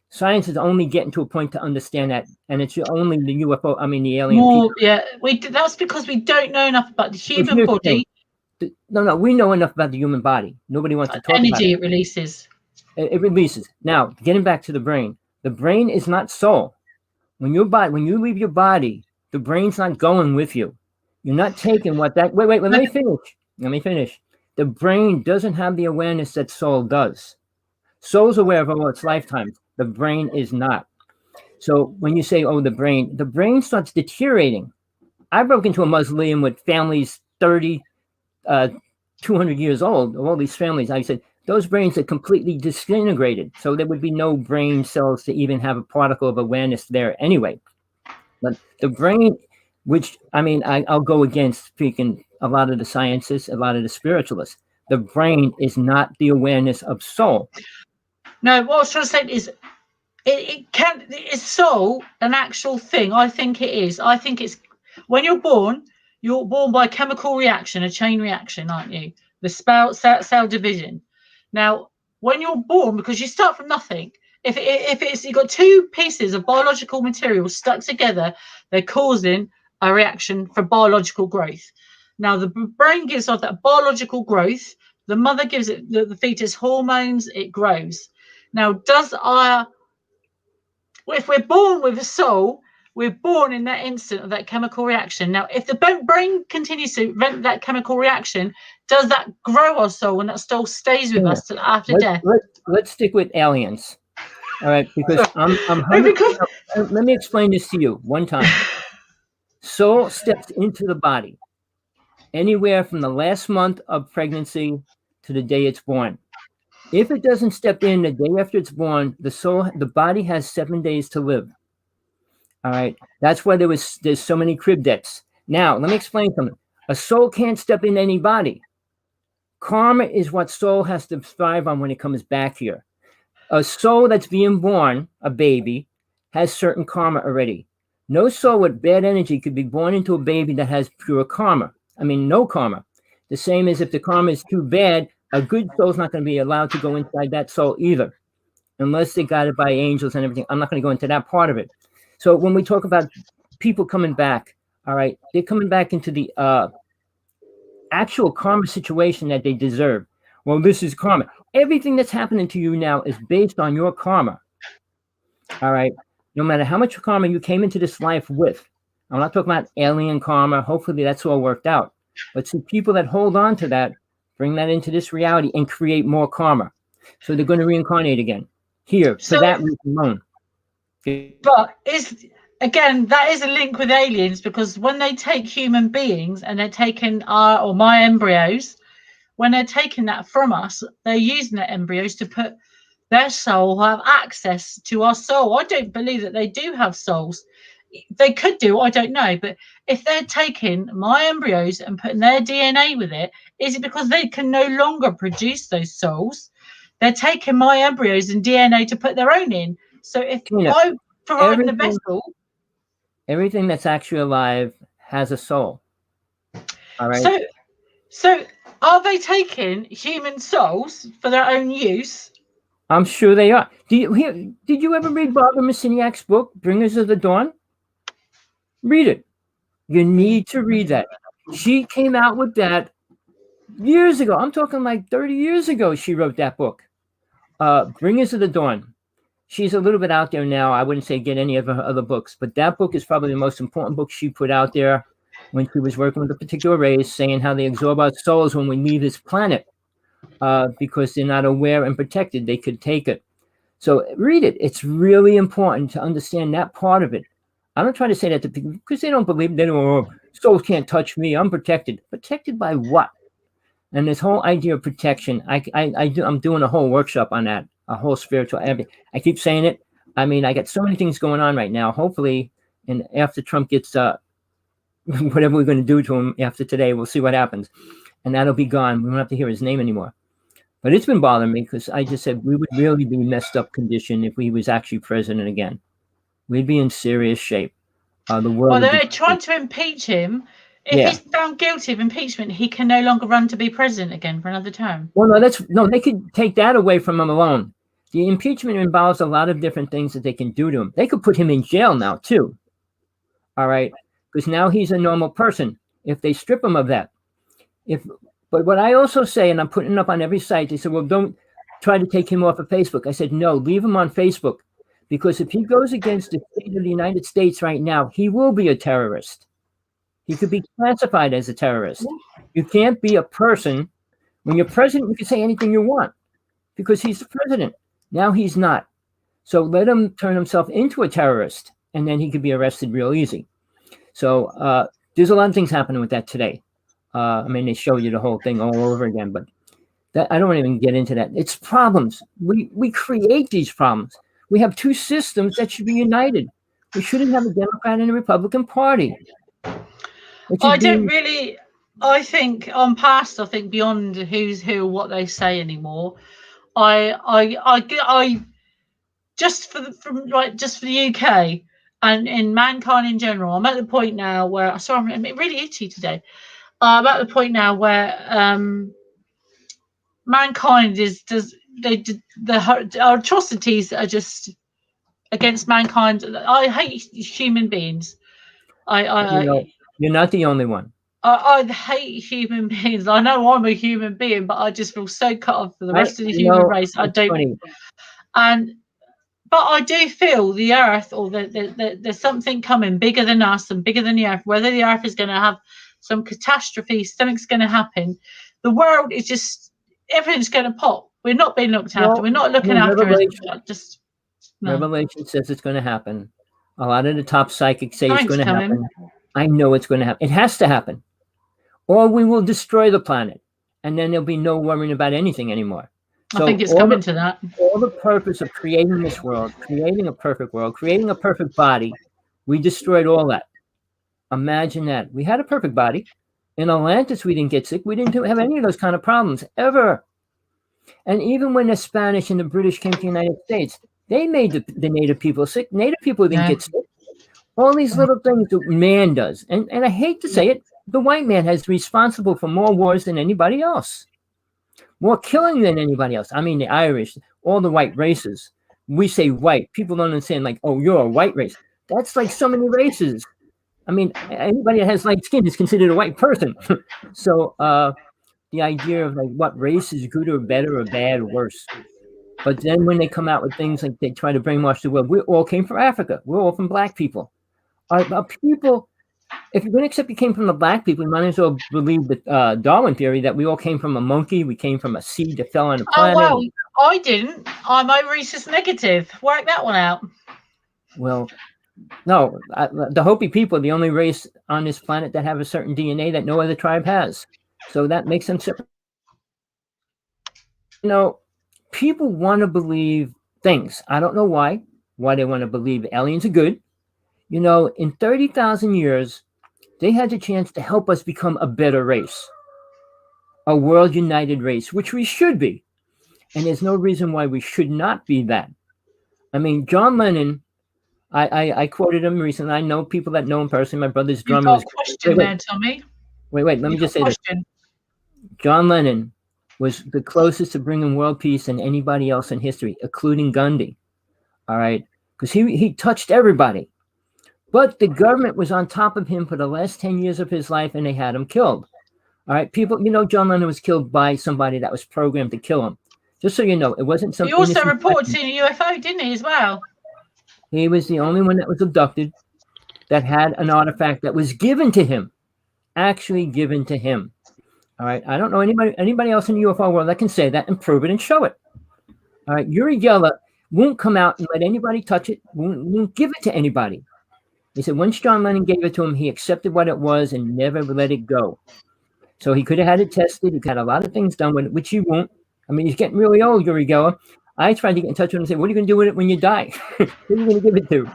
Science is only getting to a point to understand that, and it's only the UFO. I mean, the alien. More, yeah. That's because we don't know enough about the human body. No, we know enough about the human body. Nobody wants to talk about it. Energy it releases. It releases. Now, getting back to the brain. The brain is not soul. When you leave your body, the brain's not going with you. You're not taking what that. Wait. Let me finish. Let me finish. The brain doesn't have the awareness that soul does. Soul's aware of all its lifetimes. The brain is not. So when you say, "Oh, the brain starts deteriorating." I broke into a mausoleum with families 30, 200 years old. Of all these families, I said those brains are completely disintegrated. So there would be no brain cells to even have a particle of awareness there anyway. But the brain, which I mean, I'll go against speaking a lot of the scientists, a lot of the spiritualists. The brain is not the awareness of soul. No, what I was trying to say is is soul an actual thing? I think it is. I think it's when you're born by a chemical reaction, a chain reaction, aren't you? The cell division. Now, when you're born, because you start from nothing, if it's you've got two pieces of biological material stuck together, they're causing a reaction for biological growth. Now, the brain gives off that biological growth. The mother gives it the fetus hormones. It grows. Now, if we're born with a soul, we're born in that instant of that chemical reaction. Now, if the brain continues to rent that chemical reaction, does that grow our soul and that soul stays with us till after death? Let's stick with aliens. All right, because let me explain this to you one time. Soul steps into the body anywhere from the last month of pregnancy to the day it's born. If it doesn't step in the day after it's born, the body has 7 days to live. All right, that's why there's so many crib deaths. Now, let me explain something. A soul can't step in any body. Karma is what soul has to thrive on when it comes back here. A soul that's being born, a baby, has certain karma already. No soul with bad energy could be born into a baby that has pure karma. I mean, no karma. The same as if the karma is too bad, a good soul's not going to be allowed to go inside that soul either, unless they got it by angels and everything. I'm not going to go into that part of it. So when we talk about people coming back, all right, they're coming back into the actual karma situation that they deserve. Well, this is karma. Everything that's happening to you now is based on your karma. All right. No matter how much karma you came into this life with. I'm not talking about alien karma. Hopefully that's all worked out. But see, people that hold on to that, bring that into this reality and create more karma. So they're going to reincarnate again here for that reason alone. But that is a link with aliens, because when they take human beings and they're taking my embryos, when they're taking that from us, they're using the embryos to put their soul, have access to our soul. I don't believe that they do have souls. They could do, I don't know. But if they're taking my embryos and putting their DNA with it, is it because they can no longer produce those souls? They're taking my embryos and DNA to put their own in. So if I provide the vessel, everything that's actually alive has a soul. All right. So are they taking human souls for their own use? I'm sure they are. Did you ever read Barbara Messiniak's book, Bringers of the Dawn? Read it. You need to read that. She came out with that years ago. I'm talking like 30 years ago she wrote that book. Bringers of the Dawn. She's a little bit out there now. I wouldn't say get any of her other books, but that book is probably the most important book she put out there when she was working with a particular race, saying how they absorb our souls when we leave this planet because they're not aware and protected. They could take it. So read it. It's really important to understand that part of it. I don't try to say that to people because they don't believe. They don't. Souls can't touch me. I'm protected. Protected by what? And this whole idea of protection, I'm doing a whole workshop on that, a whole spiritual. I keep saying it. I mean, I got so many things going on right now. Hopefully, and after Trump gets whatever we're going to do to him after today, we'll see what happens, and that'll be gone. We won't have to hear his name anymore. But it's been bothering me because I just said we would really be messed up condition if he was actually president again. We'd be in serious shape. The world. Well, they're trying to impeach him. If he's found guilty of impeachment, he can no longer run to be president again for another term. Well, no, they could take that away from him alone. The impeachment involves a lot of different things that they can do to him. They could put him in jail now, too. All right? Because now he's a normal person if they strip him of that. But what I also say, and I'm putting it up on every site, they said, well, don't try to take him off of Facebook. I said, no, leave him on Facebook Because if he goes against the state of the United States right now, he will be a terrorist. He could be classified as a terrorist. You can't be a person. When you're president, you can say anything you want because he's the president. Now he's not. So let him turn himself into a terrorist, and then he could be arrested real easy. So there's a lot of things happening with that today. I mean, they show you the whole thing all over again, but that I don't want to even get into that. It's problems. We create these problems. We have two systems that should be united. We shouldn't have a Democrat and a Republican Party. I don't really. I think I'm past. I think beyond who's who, what they say anymore. I just for the UK and in mankind in general. I'm at the point now where I'm really itchy today. I'm at the point now where mankind the atrocities are just against mankind. I hate human beings. You're not the only one. I hate human beings. I know I'm a human being, but I just feel so cut off for the rest of the human race. I don't. Funny. But I do feel the earth, or there's something coming bigger than us and bigger than the earth. Whether the earth is going to have some catastrophe, something's going to happen. The world is just everything's going to pop. We're not being looked after. We're not looking after us. Revelation says it's going to happen. A lot of the top psychics say it's going to happen. I know it's going to happen. It has to happen. Or we will destroy the planet, and then there'll be no worrying about anything anymore. So I think it's coming to that. All the purpose of creating this world, creating a perfect world, creating a perfect body, we destroyed all that. Imagine that. We had a perfect body. In Atlantis, we didn't get sick. We didn't have any of those kind of problems, ever. And even when the Spanish and the British came to the United States, they made the native people sick. Native people didn't get sick. All these little things that man does. And I hate to say it, the white man has responsible for more wars than anybody else. More killing than anybody else. I mean, the Irish, all the white races. We say white. People don't understand, like, oh, you're a white race. That's like so many races. I mean, anybody that has light skin is considered a white person. So the idea of like what race is good or better or bad or worse. But then when they come out with things like they try to brainwash the world, we all came from Africa. We're all from black people. Our people, if you're going to accept you came from the black people, you might as well believe the Darwin theory that we all came from a monkey. We came from a seed that fell on a planet. Oh, well, I didn't. I'm racist negative. Work that one out. Well, no, the Hopi people are the only race on this planet that have a certain DNA that no other tribe has. So that makes them separate. You know, people want to believe things. I don't know why they want to believe aliens are good. You know, in 30,000 years, they had the chance to help us become a better race, a world united race, which we should be. And there's no reason why we should not be that. I mean, John Lennon, I quoted him recently. I know people that know him personally. My brother's drummer was. Question there, Tommy. Wait. Let me just say this. John Lennon was the closest to bringing world peace than anybody else in history, including Gandhi. All right, because he touched everybody. But the government was on top of him for the last 10 years of his life, and they had him killed. All right, people, you know, John Lennon was killed by somebody that was programmed to kill him. Just so you know, it wasn't something. He also reported seeing a UFO, didn't he, as well? He was the only one that was abducted that had an artifact that was given to him, actually given to him. All right, I don't know anybody else in the UFO world that can say that and prove it and show it. All right, Uri Geller won't come out and let anybody touch it, won't give it to anybody. He said once John Lennon gave it to him, he accepted what it was and never let it go. So he could have had it tested. He had a lot of things done with it, which he won't. I mean, he's getting really old, Uri Geller. I tried to get in touch with him and say, what are you going to do with it when you die? Who are you going to give it to?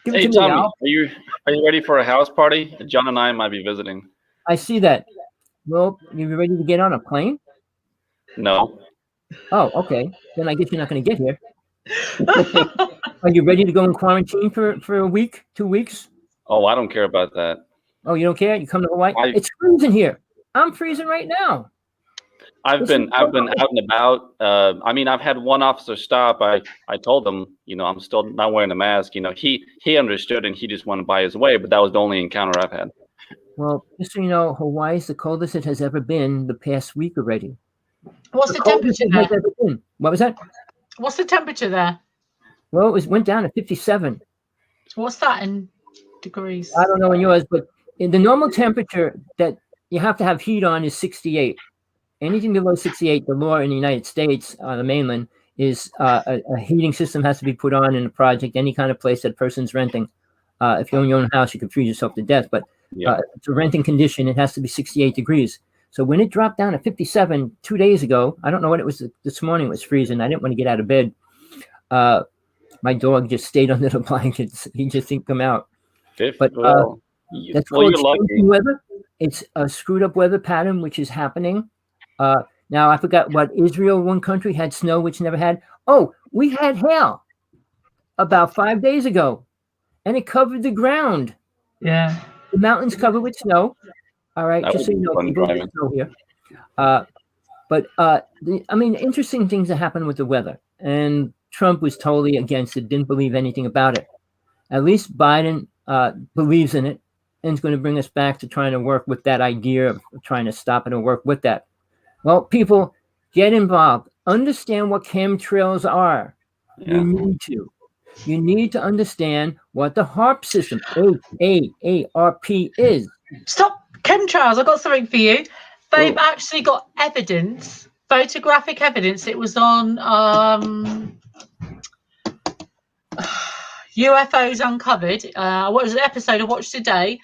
Give it to Tommy, me, are you ready for a house party? John and I might be visiting. I see that. Well, you ready to get on a plane? No. Oh, okay. Then I guess you're not going to get here. Are you ready to go in quarantine for a week, 2 weeks? Oh, I don't care about that. Oh, you don't care? You come to Hawaii? It's freezing here. I'm freezing right now. I've been out and about. I mean, I've had one officer stop. I told him, you know, I'm still not wearing a mask. You know, he understood and he just went by his way. But that was the only encounter I've had. Well, just so you know, Hawaii is the coldest it has ever been the past week already. What's the temperature there? What was that? What's the temperature there? Well, went down to 57. What's that in degrees? I don't know in yours, but in the normal temperature that you have to have heat on is 68. Anything below 68, the law in the United States, the mainland, is a heating system has to be put on in a project, any kind of place that a person's renting. If you own your own house, you can freeze yourself to death. But if it's a renting condition, it has to be 68 degrees. So when it dropped down to 57 2 days ago, I don't know what it was this morning. It was freezing. I didn't want to get out of bed. My dog just stayed under the blankets. He just didn't come out. But that's called changing weather. It's a screwed up weather pattern which is happening. Now I forgot what Israel, one country, had snow which never had. Oh, we had hail about 5 days ago, and it covered the ground. Yeah, the mountains covered with snow. All right, just so you know, people get snow here. But I mean, interesting things that happen with the weather, and Trump was totally against it, didn't believe anything about it. At least Biden believes in it, and is going to bring us back to trying to work with that idea of trying to stop it or work with that. Well, people, get involved. Understand what chemtrails are. Yeah. You need to understand what the HAARP system, HAARP, is. Stop chemtrails. I've got something for you. They've actually got evidence, photographic evidence. It was on UFOs Uncovered. What was an episode I watched today,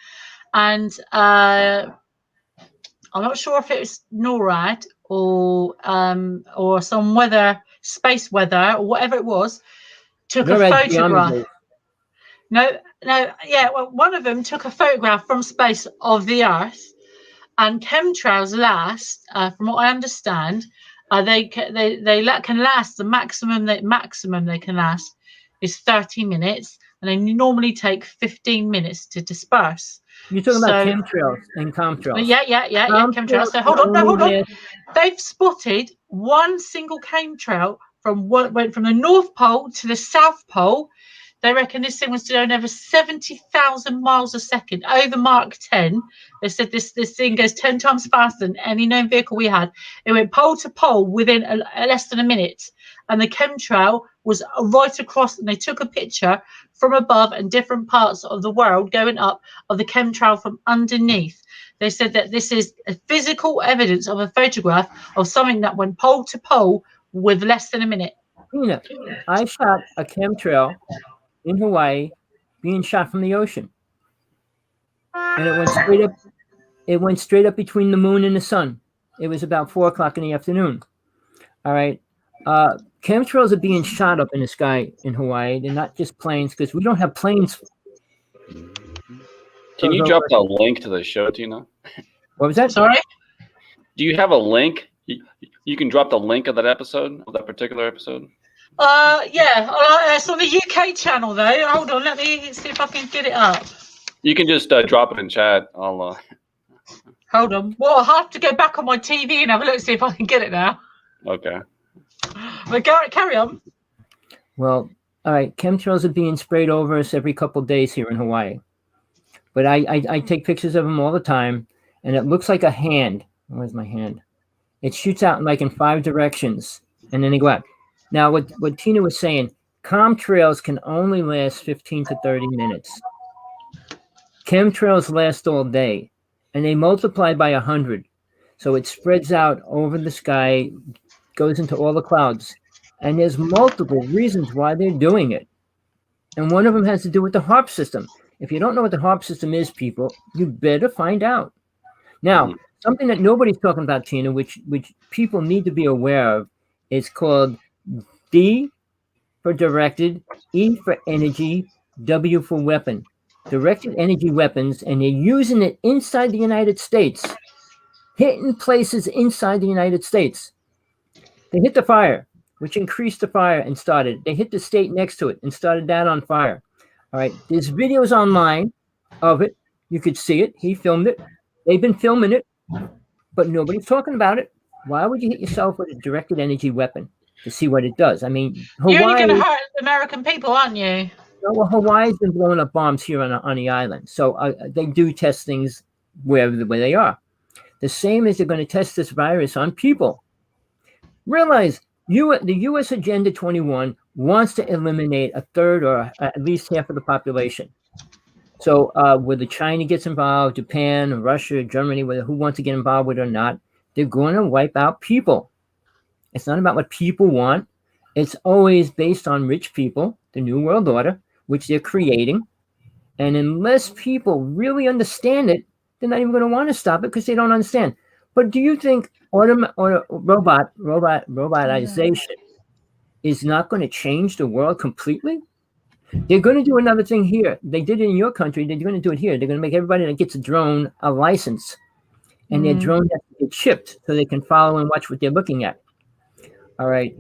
and I'm not sure if it was NORAD or some weather, space weather, or whatever it was. Took a photograph. Well, one of them took a photograph from space of the Earth, and chemtrails last, from what I understand, they can last. The maximum they can last is 30 minutes, and they normally take 15 minutes to disperse. You're talking about chemtrails and chemtrails. Yeah, chemtrails. So hold on. They've spotted one single chemtrail went from the North Pole to the South Pole. They reckon this thing was doing over 70,000 miles a second, over Mach 10. They said this thing goes 10 times faster than any known vehicle we had. It went pole to pole within less than a minute. And the chemtrail was right across, and they took a picture from above and different parts of the world going up of the chemtrail from underneath. They said that this is a physical evidence of a photograph of something that went pole to pole with less than a minute. I shot a chemtrail in Hawaii being shot from the ocean. And it went straight up. It went straight up between the moon and the sun. It was about 4 o'clock in the afternoon. All right. Chemtrails are being shot up in the sky in Hawaii. They're not just planes, because we don't have planes. Can you drop the link to the show, Tina? What was that? Sorry? Do you have a link? You can drop the link of that episode, of that particular episode? Yeah. It's on the UK channel, though. Hold on. Let me see if I can get it up. You can just drop it in chat. I'll. Hold on. Well, I'll have to go back on my TV and have a look, see if I can get it now. Okay. But carry on. Well, all right. Chemtrails are being sprayed over us every couple of days here in Hawaii. But I take pictures of them all the time, and it looks like a hand. Where's my hand? It shoots out in 5 directions, and then they go out. Now, what Tina was saying, chemtrails can only last 15 to 30 minutes. Chemtrails last all day, and they multiply by 100. So it spreads out over the sky, goes into all the clouds. And there's multiple reasons why they're doing it. And one of them has to do with the HAARP system. If you don't know what the HAARP system is, people, you better find out. Now, something that nobody's talking about, Tina, which people need to be aware of, is called D for directed, E for energy, W for weapon. Directed energy weapons, and they're using it inside the United States, hitting places inside the United States. They hit the fire, which increased the fire and started. They hit the state next to it and started that on fire. All right, there's videos online of it. You could see it. He filmed it. They've been filming it, but nobody's talking about it. Why would you hit yourself with a directed energy weapon to see what it does? I mean, Hawaii, you're only going to hurt American people, aren't you? Well, Hawaii's been blowing up bombs here on the island, so they do test things where they are. The same as they're going to test this virus on people. Realize The U.S. Agenda 21 wants to eliminate a third or at least half of the population. So whether China gets involved, Japan, Russia, Germany, whether who wants to get involved with it or not, they're going to wipe out people. It's not about what people want. It's always based on rich people, the New World Order, which they're creating. And unless people really understand it, they're not even going to want to stop it because they don't understand. But do you think robotization is not going to change the world completely? They're going to do another thing here. They did it in your country. They're going to do it here. They're going to make everybody that gets a drone a license. And their drone has to get chipped so they can follow and watch what they're looking at. All right.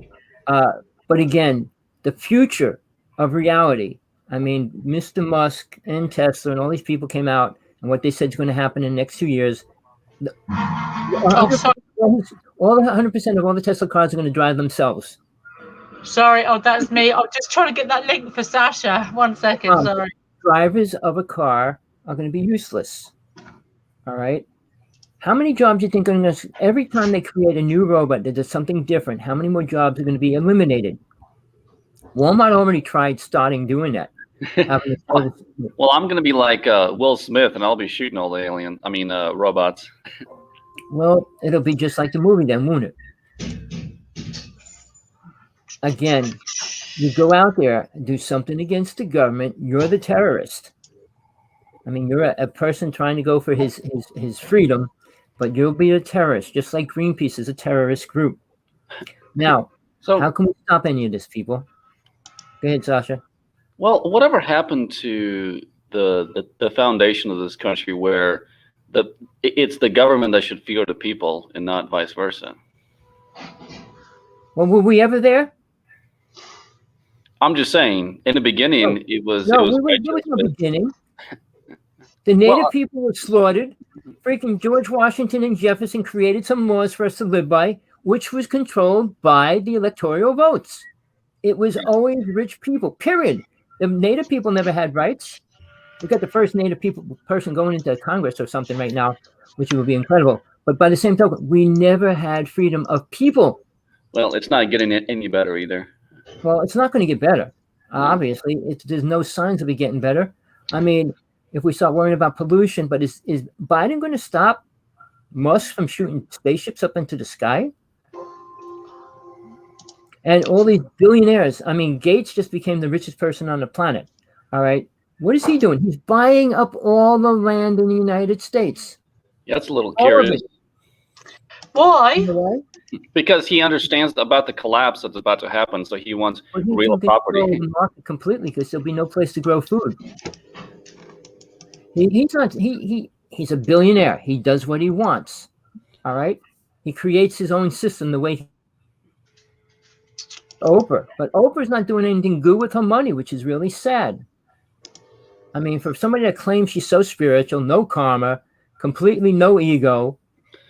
But again, the future of reality. I mean, Mr. Musk and Tesla and all these people came out and what they said is going to happen in the next 2 years. All the 100% of all the Tesla cars are going to drive themselves. Sorry, that's me. I'm just trying to get that link for Sasha. 1 second, sorry. Drivers of a car are going to be useless. All right. How many jobs do you think are going to, every time they create a new robot that does something different, how many more jobs are going to be eliminated? Walmart already tried starting doing that. Well, I'm going to be like Will Smith, and I'll be shooting all the robots. Well, it'll be just like the movie then, won't it? Again, you go out there and do something against the government, you're the terrorist. I mean, you're a person trying to go for his freedom, but you'll be a terrorist, just like Greenpeace is a terrorist group. Now, how can we stop any of this, people? Go ahead, Sasha. Well, whatever happened to the foundation of this country where it's the government that should fear the people and not vice versa? Well, were we ever there? I'm just saying, in the beginning, it was... there was no beginning. The native people were slaughtered. Freaking George Washington and Jefferson created some laws for us to live by, which was controlled by the electoral votes. It was always rich people, period. The native people never had rights. We got the first native person going into Congress or something right now, which would be incredible. But by the same token, we never had freedom of people. Well, it's not getting any better either. Well, it's not going to get better. Obviously, there's no signs of it getting better. I mean, if we start worrying about pollution, but is Biden going to stop Musk from shooting spaceships up into the sky? And all these billionaires, I mean, Gates just became the richest person on the planet. All right. What is he doing? He's buying up all the land in the United States. Yeah, that's a little curious. Why? You know why? Because he understands about the collapse that's about to happen, so he wants real property. The market completely, because there'll be no place to grow food. He's a billionaire. He does what he wants. All right. He creates his own system the way Oprah. But Oprah's not doing anything good with her money, which is really sad. I mean, for somebody that claims she's so spiritual, no karma, completely no ego,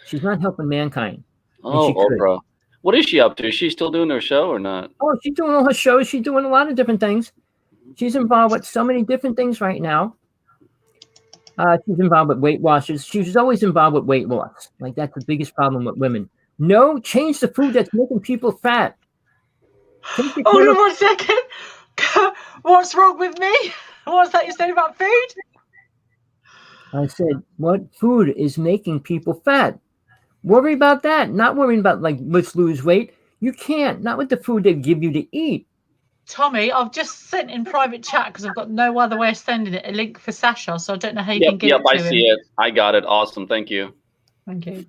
she's not helping mankind. Oh, Oprah. What is she up to? Is she still doing her show or not? Oh, she's doing all her shows. She's doing a lot of different things. She's involved with so many different things right now. She's involved with Weight Watchers. She was always involved with weight loss. Like, that's the biggest problem with women. No, change the food that's making people fat. Hold on 1 second. What's wrong with me? What's that you said about food? I said, what food is making people fat? Worry about that. Not worrying about, like, let's lose weight. You can't. Not with the food they give you to eat. Tommy, I've just sent in private chat because I've got no other way of sending it, a link for Sasha, so I don't know how you can get it to him. I see it. I got it. Awesome. Thank you. Thank you.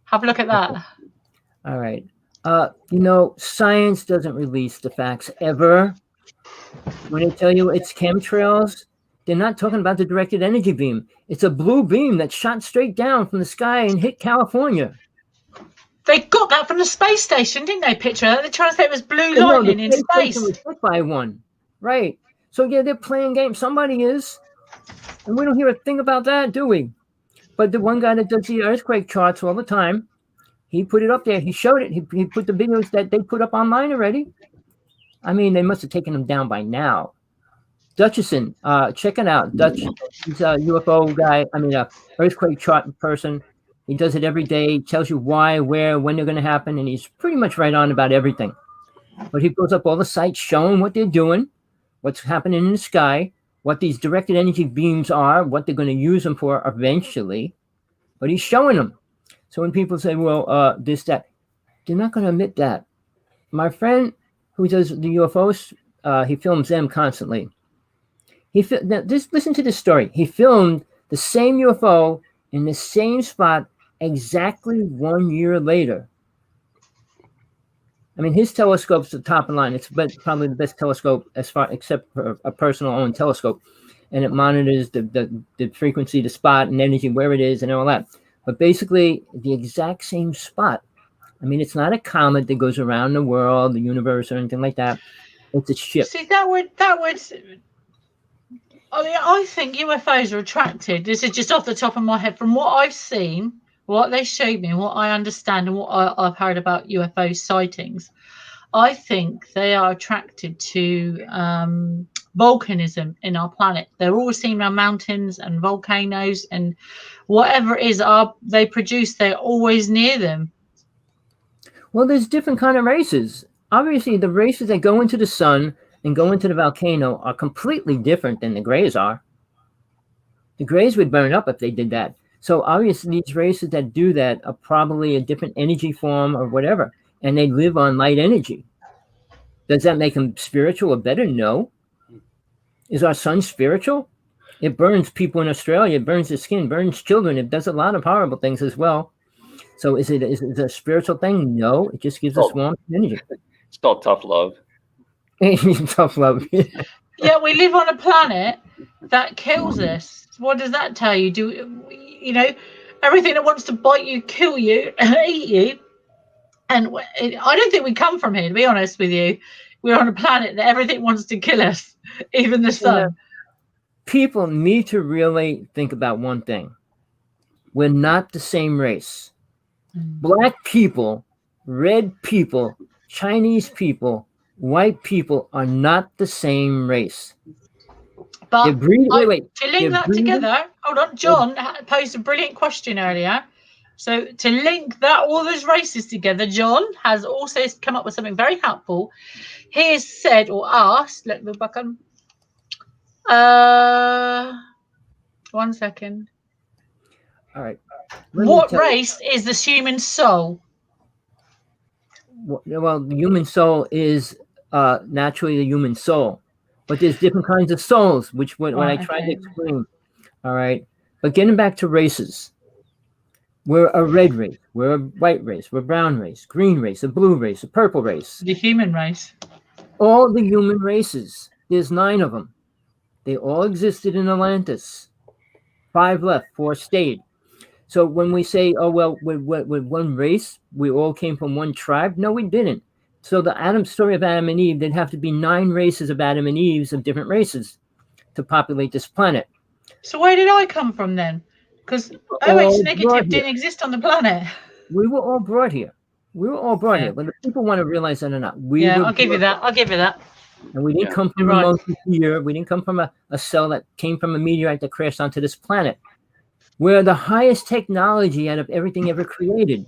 Have a look at that. All right. You know, science doesn't release the facts ever. When they tell you it's chemtrails, they're not talking about the directed energy beam. It's a blue beam that shot straight down from the sky and hit California. They got that from the space station, didn't they? Picture they're trying to say it was blue lightning in space. Was hit by one, right? So yeah, they're playing games. Somebody is, and we don't hear a thing about that, do we? But the one guy that does the earthquake charts all the time, he put it up there. He showed it. He put the videos that they put up online already. I mean, they must have taken them down by now. Dutchison, check it out. Dutch, he's a UFO guy. I mean, a earthquake chart person. He does it every day, tells you why, where, when they're going to happen, and he's pretty much right on about everything. But he pulls up all the sites showing what they're doing, what's happening in the sky, what these directed energy beams are, what they're going to use them for eventually. But he's showing them. So when people say, well, this, that, they're not going to admit that. My friend who does the UFOs, he films them constantly. Now, just listen to this story. He filmed the same UFO in the same spot exactly 1 year later. I mean, his telescope's the top of the line. It's probably the best telescope except for a personal owned telescope, and it monitors the frequency, the spot, and energy where it is, and all that. But basically, the exact same spot. I mean, it's not a comet that goes around the world, the universe, or anything like that. It's a ship. See, that would. I mean, I think UFOs are attracted. This is just off the top of my head. From what I've seen, what they showed me, what I understand, and what I've heard about UFO sightings, I think they are attracted to volcanism in our planet. They're always seen around mountains and volcanoes, and whatever it is they produce, they're always near them. Well, there's different kind of races. Obviously, the races that go into the sun and go into the volcano are completely different than the Greys are. The Greys would burn up if they did that. So obviously, these races that do that are probably a different energy form or whatever, and they live on light energy. Does that make them spiritual or better? No. Is our sun spiritual? It burns people in Australia. It burns the skin, burns children. It does a lot of horrible things as well. So is it a spiritual thing? No. It just gives us warmth and energy. It's called tough love. Tough love. Yeah, we live on a planet that kills us. What does that tell you? Everything that wants to bite you, kill you, eat you. And I don't think we come from here, to be honest with you. We're on a planet that everything wants to kill us, even the sun. Yeah. People need to really think about one thing. We're not the same race. Black people, red people, Chinese people, white people are not the same race. But to link that together, hold on, John posed a brilliant question earlier. So to link all those races together, John has also come up with something very helpful. He has said or asked, let me go back on. 1 second. All right. What race is the human soul? Well, the human soul is naturally the human soul, but there's different kinds of souls, which what I tried to explain. All right. But getting back to races, we're a red race, we're a white race, we're a brown race, green race, a blue race, a purple race. The human race. All the human races. There's 9 of them. They all existed in Atlantis. 5 left, 4 stayed. So when we say, oh, well, with one race, we all came from one tribe. No, we didn't. So the story of Adam and Eve, there'd have to be 9 races of Adam and Eves of different races to populate this planet. So where did I come from then? Because OH negative didn't exist on the planet. We were all brought here. Here. Whether people want to realize that or not. I'll give you that. And we didn't come from a monkey here. We didn't come from a cell that came from a meteorite that crashed onto this planet. We're the highest technology out of everything ever created.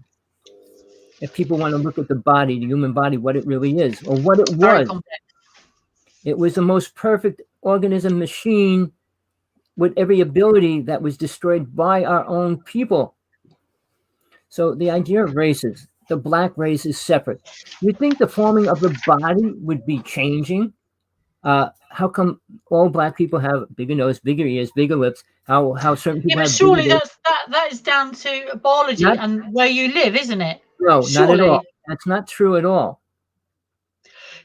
If people want to look at the body, the human body, what it really is, or what it was. It was the most perfect organism machine with every ability that was destroyed by our own people. So the idea of races, the black race is separate. You think the forming of the body would be changing? How come all black people have bigger nose, bigger ears, bigger lips? How certain people have surely that is down to biology and where you live, isn't it? No, not at all. That's not true at all.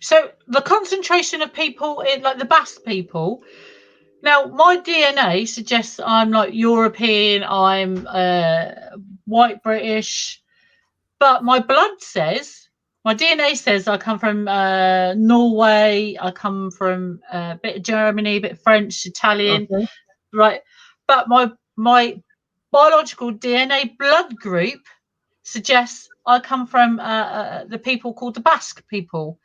So the concentration of people in like the Basque people. Now, my DNA suggests I'm like European, I'm white British, but my blood says, my DNA says I come from Norway, I come from a bit of Germany, a bit of French, Italian, right? But my biological DNA blood group suggests I come from the people called the Basque people.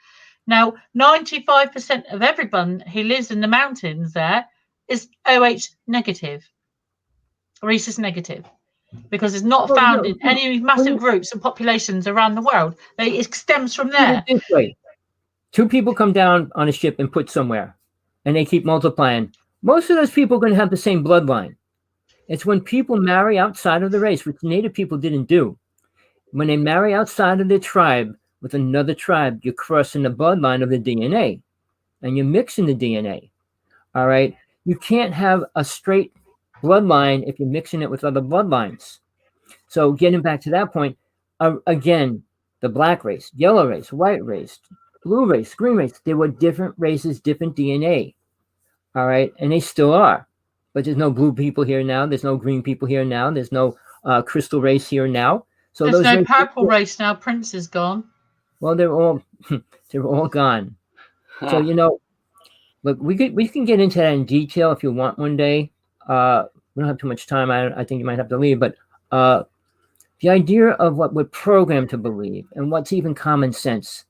Now, 95% of everyone who lives in the mountains there is OH negative, rhesus negative. because it's not Oh, found no, in any massive groups and populations around the world. It stems from there. This way. Two people come down on a ship and put somewhere, and they keep multiplying. Most of those people are going to have the same bloodline. It's when people marry outside of the race, which Native people didn't do. When they marry outside of their tribe with another tribe, you're crossing the bloodline of the DNA, and you're mixing the DNA. All right? You can't have a straight bloodline if you're mixing it with other bloodlines. So getting back to that point, again, the black race, yellow race, white race, blue race, green race, they were different races, different DNA. All right? And they still are. But there's no blue people here now. There's no green people here now. There's no crystal race here now. So there's those no purple race now. Prince is gone. Well, they're all gone. So look, we can get into that in detail if you want one day. We don't have too much time. I think you might have to leave, but the idea of what we're programmed to believe and what's even common sense.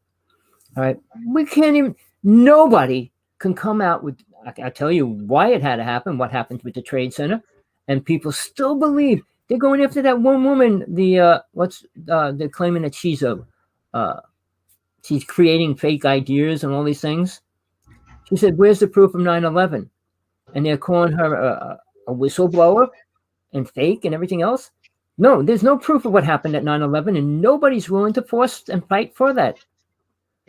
All right, we can't even. Nobody can come out with. I tell you why it had to happen. What happened with the Trade Center, and people still believe they're going after that one woman. They're claiming that she's creating fake ideas and all these things. She said, "Where's the proof of 9/11?" And they're calling her a whistleblower and fake and everything else. No, there's no proof of what happened at 9/11, and nobody's willing to force and fight for that.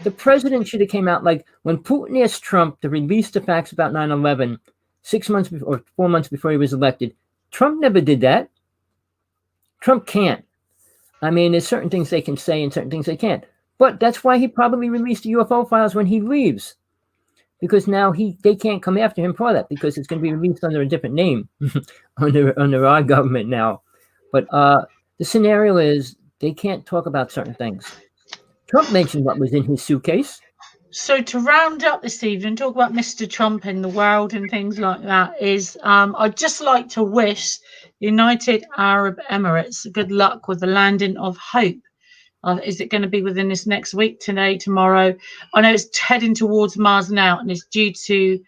The president should have came out like when Putin asked Trump to release the facts about 9/11 6 months before, or 4 months before he was elected. Trump never did that. Trump can't. I mean, there's certain things they can say and certain things they can't. But that's why he probably released the UFO files when he leaves. Because now they can't come after him for that because it's going to be released under a different name under our government now. But the scenario is they can't talk about certain things. Trump mentioned what was in his suitcase. So to round up this evening, talk about Mr. Trump in the world and things like that is I'd just like to wish United Arab Emirates good luck with the landing of Hope. Is it going to be within this next week, today, tomorrow? I know it's heading towards Mars now, and it's due to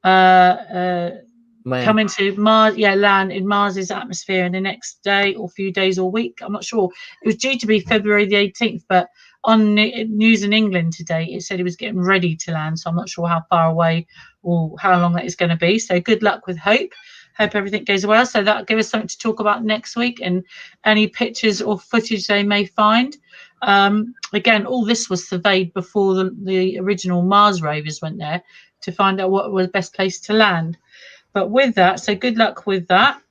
come into Mars, land in Mars's atmosphere in the next day or few days or week. I'm not sure. It was due to be February the 18th, but on News in England today, it said he was getting ready to land. So I'm not sure how far away or how long that is going to be. So good luck with Hope. Hope everything goes well. So that'll give us something to talk about next week and any pictures or footage they may find. Again, all this was surveyed before the original Mars rovers went there to find out what was the best place to land. But with that, so good luck with that.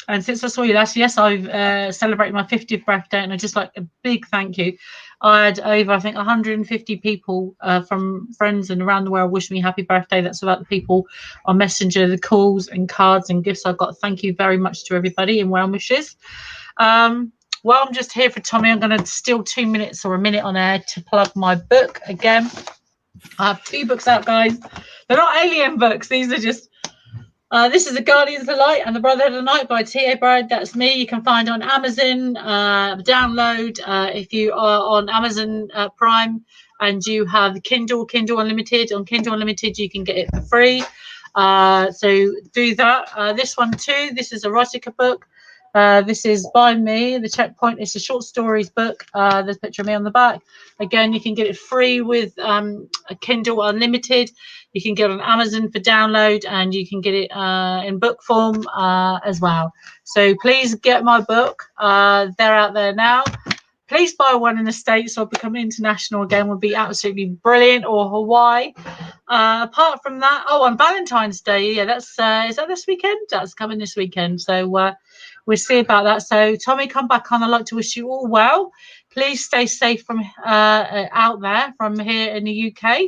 And since I saw you last, yes, I've celebrated my 50th birthday, and I'd just like a big thank you. I had over, I think, 150 people from friends and around the world wish me happy birthday. That's about the people on Messenger, the calls and cards and gifts I got. Thank you very much to everybody and well wishes. Well, I'm just here for Tommy. I'm going to steal 2 minutes or a minute on air to plug my book again. I have 2 books out, guys. They're not alien books. These are just... this is The Guardians of the Light and The Brotherhood of the Night by T.A. Bride. That's me. You can find it on Amazon. Download if you are on Amazon Prime and you have Kindle Unlimited. On Kindle Unlimited, you can get it for free. So do that. This one too. This is a erotica book. This is by me, The Checkpoint. It's a short stories book. There's a picture of me on the back. Again, you can get it free with a Kindle Unlimited. You can get it on Amazon for download, and you can get it in book form as well. So please get my book. They're out there now. Please buy one in the States or become international again would be absolutely brilliant, or Hawaii. Apart from that, on Valentine's Day, yeah, that's is that this weekend? That's coming this weekend. So we'll see about that. So Tommy, come back on. I'd like to wish you all well. Please stay safe from out there from here in the UK.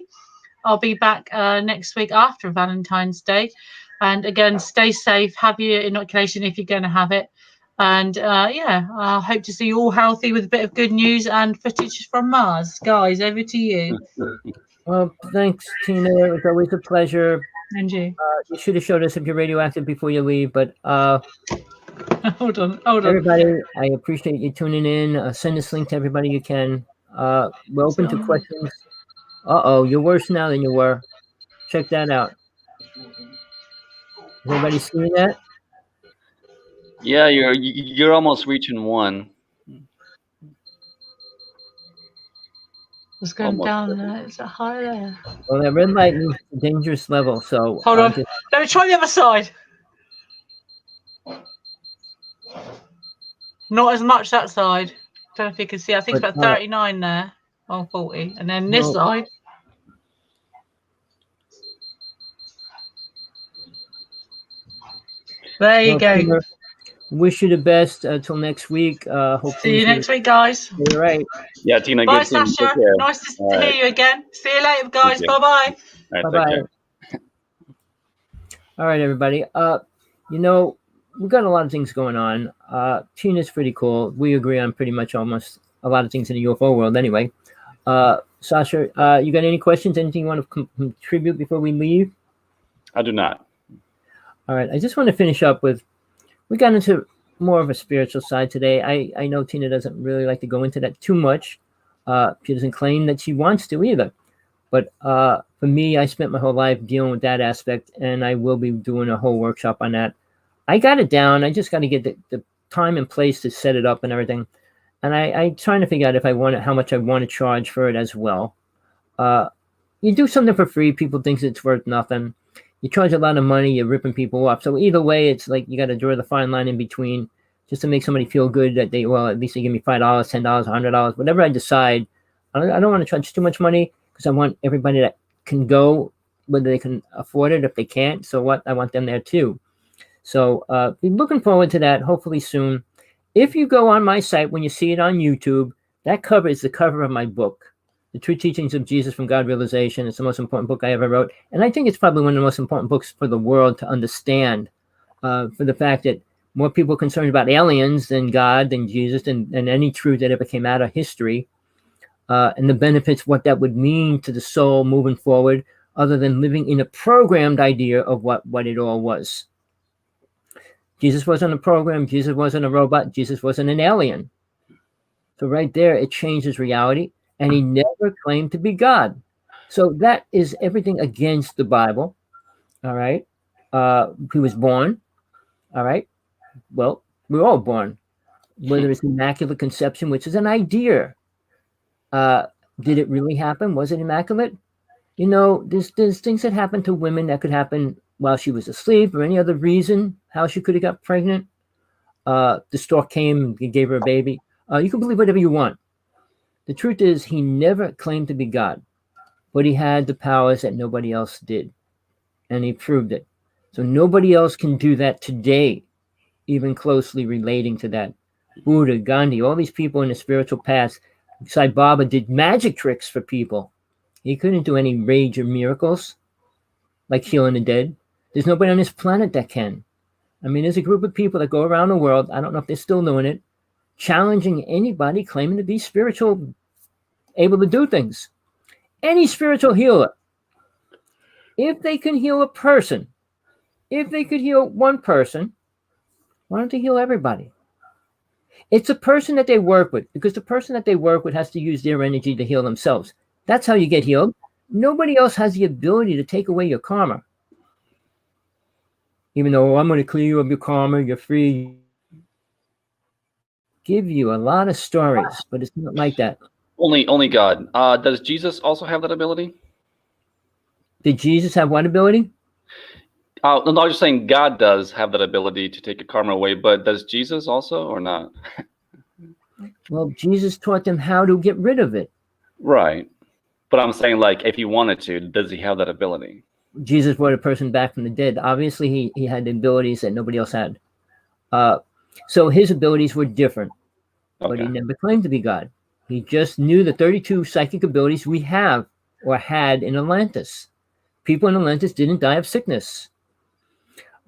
I'll be back next week after Valentine's Day. And again, stay safe. Have your inoculation if you're going to have it. And I hope to see you all healthy with a bit of good news and footage from Mars. Guys, over to you. Well, thanks, Tina. It was always a pleasure. And you. You should have showed us if you're radioactive before you leave, but hold on. Everybody, I appreciate you tuning in. Send this link to everybody you can. We're open to questions. You're worse now than you were. Check that out. Has everybody seen that? Yeah, you're almost reaching 1. It's going Almost down there. there. Is it high there? Well, that red light means it's a dangerous level. So Hold on. just, Let me try the other side. Not as much that side. Don't know if you can see. I think it's But, about 39 there. Or 40. And then this no. side. There you well, go. Peter, wish you the best till next week. Hope See you things next week, guys. will be all right. Yeah, Tina, Bye, good seeing you. Take Sasha. care. Nice to All hear right. you again. See you later, guys. you. Bye bye. All right, Bye take bye. care. All right, everybody. You know, we've got a lot of things going on. Tina's pretty cool. We agree on pretty much almost a lot of things in the UFO world anyway. Sasha, you got any questions? Anything you want to contribute before we leave? I do not. All right. I just want to finish up with, we got into more of a spiritual side today. I know Tina doesn't really like to go into that too much. She doesn't claim that she wants to either. But for me, I spent my whole life dealing with that aspect, and I will be doing a whole workshop on that. I got it down. I just got to get the time and place to set it up and everything. And I'm trying to figure out if I want it, how much I want to charge for it as well. You do something for free, people think it's worth nothing. You charge a lot of money, you're ripping people off. So either way, it's like you got to draw the fine line in between, just to make somebody feel good that at least they give me $5, $10, $100, whatever I decide. I don't want to charge too much money because I want everybody that can go, whether they can afford it. If they can't, so what? I want them there too. So be looking forward to that. Hopefully soon. If you go on my site, when you see it on YouTube, that cover is the cover of my book, The True Teachings of Jesus from God Realization. It's the most important book I ever wrote. And I think it's probably one of the most important books for the world to understand, for the fact that more people are concerned about aliens than God, than Jesus, and any truth that ever came out of history, and the benefits, what that would mean to the soul moving forward, other than living in a programmed idea of what it all was. Jesus wasn't a program. Jesus wasn't a robot. Jesus wasn't an alien. So right there, it changes reality. And he never claimed to be God. So that is everything against the Bible. All right. He was born. All right. Well, we're all born. Whether it's immaculate conception, which is an idea. Did it really happen? Was it immaculate? You know, there's things that happen to women that could happen while she was asleep or any other reason how she could have got pregnant. The stork came and gave her a baby. You can believe whatever you want. The truth is, he never claimed to be God, but he had the powers that nobody else did, and he proved it. So nobody else can do that today, even closely relating to that. Buddha, Gandhi, all these people in the spiritual path. Sai Baba did magic tricks for people. He couldn't do any major miracles, like healing the dead. There's nobody on this planet that can. I mean, there's a group of people that go around the world, I don't know if they're still doing it, challenging anybody claiming to be spiritual, able to do things. Any spiritual healer, if they can heal a person, if they could heal one person, why don't they heal everybody? It's a person that they work with, because the person that they work with has to use their energy to heal themselves. That's how you get healed. Nobody else has the ability to take away your karma. Even though I'm going to clear you of your karma, you're free. Give you a lot of stories, but it's not like that. Only God. Does Jesus also have that ability? Did Jesus have what ability? No, I was just saying God does have that ability to take a karma away, but does Jesus also or not? Well, Jesus taught them how to get rid of it. Right. But I'm saying, like, if he wanted to, does he have that ability? Jesus brought a person back from the dead. Obviously, he had abilities that nobody else had. So his abilities were different, but he never claimed to be God. He just knew the 32 psychic abilities we have or had in Atlantis. People in Atlantis didn't die of sickness.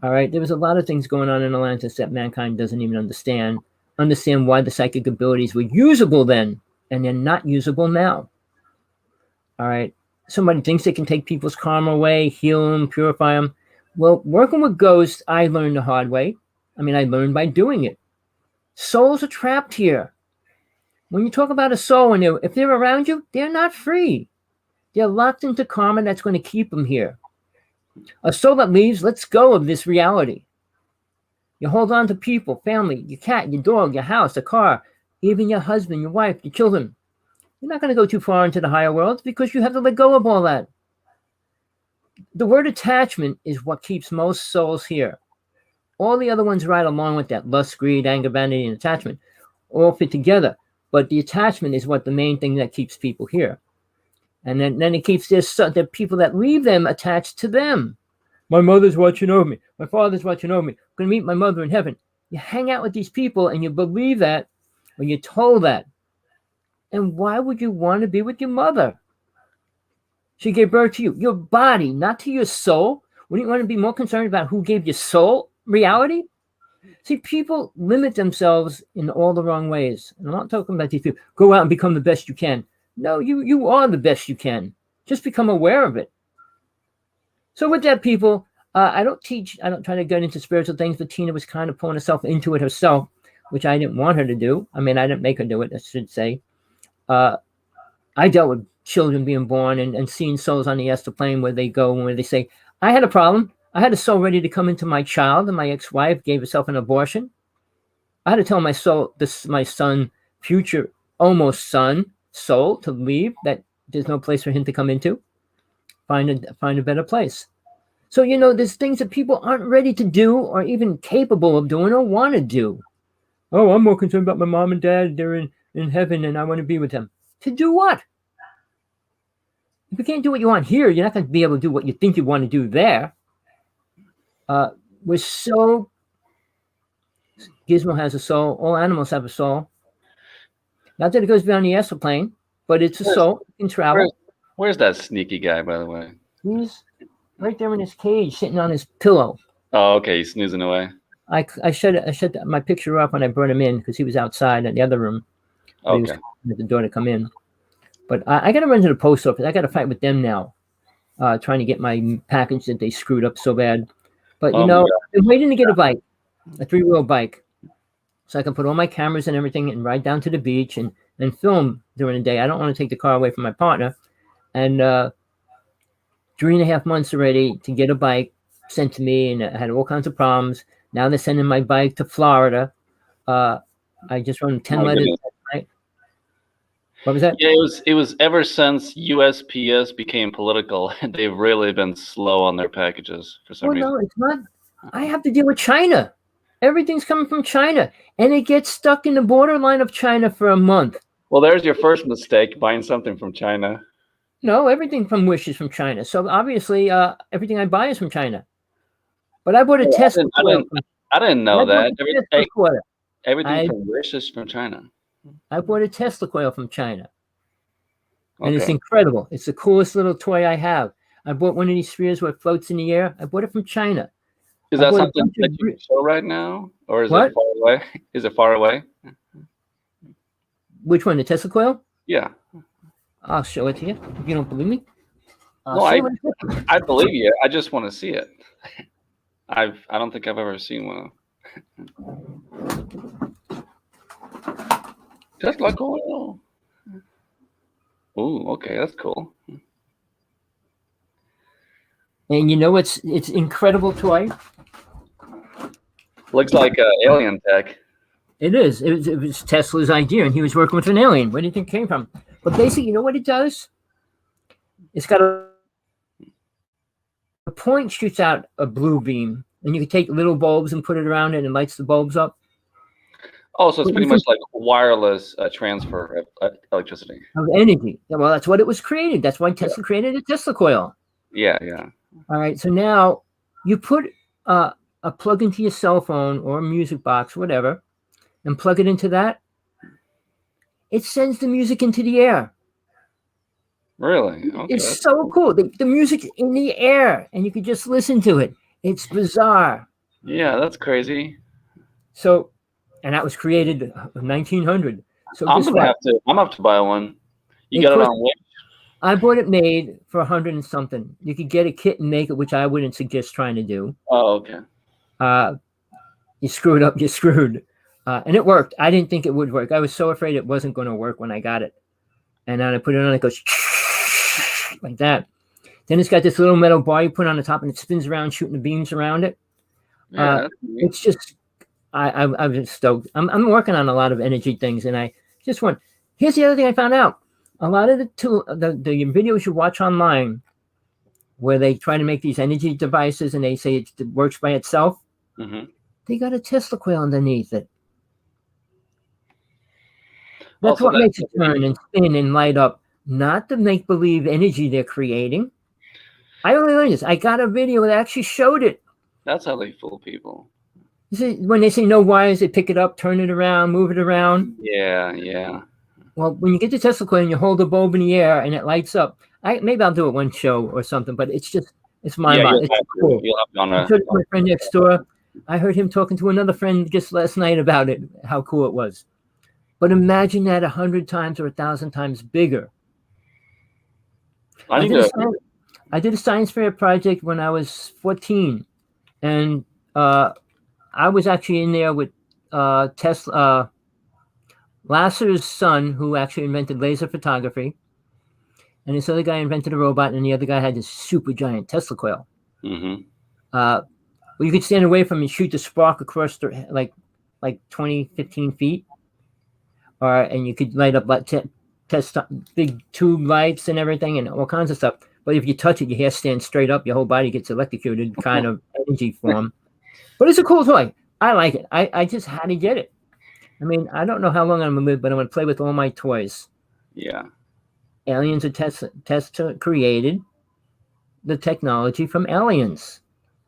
All right, there was a lot of things going on in Atlantis that mankind doesn't even understand why the psychic abilities were usable then, and they're not usable now. All right, somebody thinks they can take people's karma away, heal them, purify them. Well, working with ghosts, I learned the hard way. I mean, I learned by doing it. Souls are trapped here. When you talk about a soul, and if they're around you, they're not free. They're locked into karma that's going to keep them here. A soul that leaves lets go of this reality. You hold on to people, family, your cat, your dog, your house, the car, even your husband, your wife, your children. You're not going to go too far into the higher worlds because you have to let go of all that. The word attachment is what keeps most souls here. All the other ones right along with that. Lust, greed, anger, vanity, and attachment all fit together. But the attachment is what the main thing that keeps people here. And then it keeps the people that leave them attached to them. My mother's watching over me. My father's watching over me. I'm going to meet my mother in heaven. You hang out with these people and you believe that, or you're told that. And why would you want to be with your mother? She gave birth to you, your body, not to your soul. Wouldn't you want to be more concerned about who gave your soul reality? See, people limit themselves in all the wrong ways. And I'm not talking about these people. Go out and become the best you can. No, you are the best you can. Just become aware of it. So with that, people, I don't try to get into spiritual things, but Tina was kind of pulling herself into it herself, which I didn't want her to do. I mean, I didn't make her do it, I should say. I dealt with children being born and seeing souls on the astral plane where they go and where they say, I had a problem. I had a soul ready to come into my child, and my ex-wife gave herself an abortion. I had to tell my soul, my son, future almost son, soul, to leave, that there's no place for him to come into. Find a better place. So, there's things that people aren't ready to do or even capable of doing or want to do. Oh, I'm more concerned about my mom and dad. They're in heaven and I want to be with them. To do what? If you can't do what you want here, you're not going to be able to do what you think you want to do there. Gizmo has a soul. All animals have a soul. Not that it goes beyond the astral plane, but it's a soul. It can travel. Where's that sneaky guy, by the way? He's right there in his cage, sitting on his pillow. Oh, okay. He's snoozing away. I shut my picture up when I brought him in because he was outside in the other room. Okay. He was at the door to come in. But I got to run to the post office. I got to fight with them now, trying to get my package that they screwed up so bad. But, I've been waiting to get a bike, a 3-wheel bike, so I can put all my cameras and everything and ride down to the beach and film during the day. I don't want to take the car away from my partner. And 3.5 months already to get a bike sent to me, and I had all kinds of problems. Now they're sending my bike to Florida. I just wrote 10 letters. What was that? Yeah, it was ever since USPS became political, they've really been slow on their packages for some reason. No, it's not. I have to deal with China. Everything's coming from China, and it gets stuck in the borderline of China for a month. Well, there's your first mistake, buying something from China. No, everything from Wish is from China. So obviously, everything I buy is from China. But I bought a Tesla coil. I didn't know that. Everything from Wish is from China. I bought a Tesla coil from China. And it's incredible. It's the coolest little toy I have. I bought one of these spheres where it floats in the air. I bought it from China. Is that something that you can show right now? Or is it far away? Is it far away? Which one, the Tesla coil? Yeah. I'll show it to you if you don't believe me. No, I believe you. I just want to see it. I don't think I've ever seen one. Tesla coil. Ooh, okay, that's cool. And it's incredible toy. Looks like alien tech. It is. It was Tesla's idea, and he was working with an alien. Where do you think it came from? But basically, you know what it does? It's got a point shoots out a blue beam, and you can take little bulbs and put it around it, and it lights the bulbs up. Oh, so it's pretty much like wireless transfer of electricity. Of energy. Well, that's what it was created. That's why Tesla created a Tesla coil. Yeah. All right. So now you put a plug into your cell phone or a music box, whatever, and plug it into that. It sends the music into the air. Really? Okay. It's so cool. The music's in the air, and you can just listen to it. It's bizarre. Yeah, that's crazy. So, and that was created in 1900. So I'm gonna have to buy one. You got it on Wish? I bought it made for $100 and something. You could get a kit and make it, which I wouldn't suggest trying to do. Oh, okay. You screw it up, you're screwed. And it worked. I didn't think it would work. I was so afraid it wasn't going to work when I got it. And then I put it on, it goes like that. Then it's got this little metal bar you put on the top, and it spins around, shooting the beams around it. Yeah, it's just I'm just stoked. I'm working on a lot of energy things, and I just want. Here's the other thing I found out: a lot of the videos you watch online, where they try to make these energy devices, and they say it works by itself, they got a Tesla coil underneath it. That's what makes it turn and spin and light up, not the make believe energy they're creating. I only learned this. I got a video that actually showed it. That's how they fool people. You see, when they say no wires, they pick it up, turn it around, move it around. Yeah. Well, when you get the Tesla coil and you hold the bulb in the air and it lights up, maybe I'll do it one show or something, but it's mind-boggling. It's cool. I showed it to my friend next door. I heard him talking to another friend just last night about it, how cool it was. But imagine that 100 times or 1,000 times bigger. I did a science fair project when I was 14, and I was actually in there with Tesla, Lasser's son, who actually invented laser photography, and this other guy invented a robot, and the other guy had this super giant Tesla coil. Well, you could stand away from it and shoot the spark across the, like 20, 15 feet, and you could light up test big tube lights and everything and all kinds of stuff. But if you touch it, your hair stands straight up, your whole body gets electrocuted, kind of energy form. But it's a cool toy. I like it. I just had to get it. I mean, I don't know how long I'm going to live, but I'm going to play with all my toys. Yeah. Aliens are Tesla created the technology from aliens.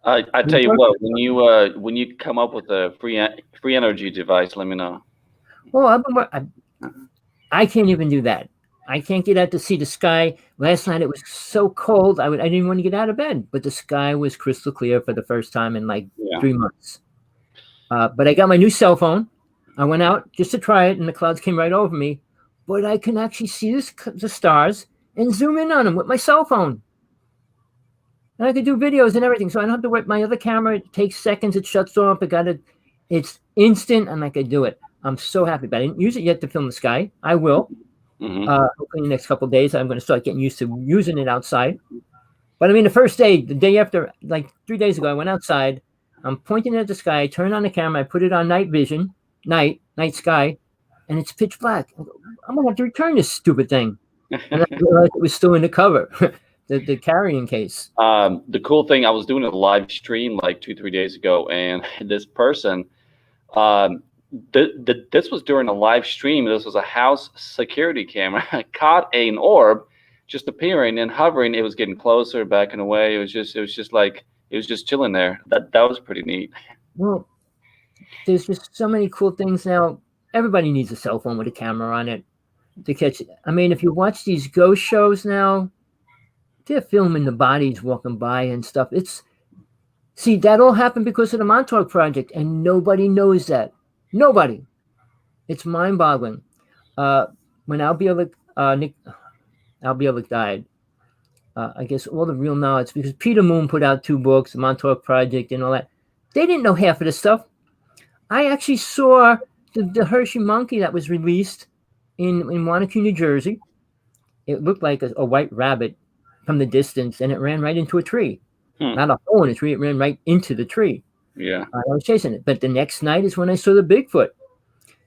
I tell you what, when you come up with a free energy device, let me know. Well, I can't even do that. I can't get out to see the sky. Last night it was so cold. I didn't want to get out of bed, but the sky was crystal clear for the first time in 3 months. But I got my new cell phone. I went out just to try it, and the clouds came right over me. But I can actually see the stars and zoom in on them with my cell phone. And I could do videos and everything. So I don't have to worry. My other camera, it takes seconds. It shuts off. It's instant, and I could do it. I'm so happy. But I didn't use it yet to film the sky. I will. Hopefully in the next couple of days, I'm going to start getting used to using it outside. But I mean, the first day, the day after, 3 days ago, I went outside. I'm pointing at the sky. I turn on the camera. I put it on night vision, night sky, and it's pitch black. I'm going to have to return this stupid thing. And I realized it was still in the cover, the carrying case. The cool thing, I was doing a live stream 2-3 days ago, and this person, this was during a live stream. This was a house security camera. Caught an orb just appearing and hovering. It was getting closer, backing away. It was just chilling there. That was pretty neat. Well, there's just so many cool things now. Everybody needs a cell phone with a camera on it to catch it. I mean, if you watch these ghost shows now, they're filming the bodies walking by and stuff. See, that all happened because of the Montauk Project, and nobody knows that. Nobody. It's mind-boggling. When Al Bielek died, I guess all the real knowledge, because Peter Moon put out 2 books, the Montauk Project and all that. They didn't know half of this stuff. I actually saw the Hershey monkey that was released in Wanacue, New Jersey. It looked like a white rabbit from the distance, and it ran right into a tree. Not a hole in a tree. It ran right into the tree. Yeah. I was chasing it. But the next night is when I saw the Bigfoot.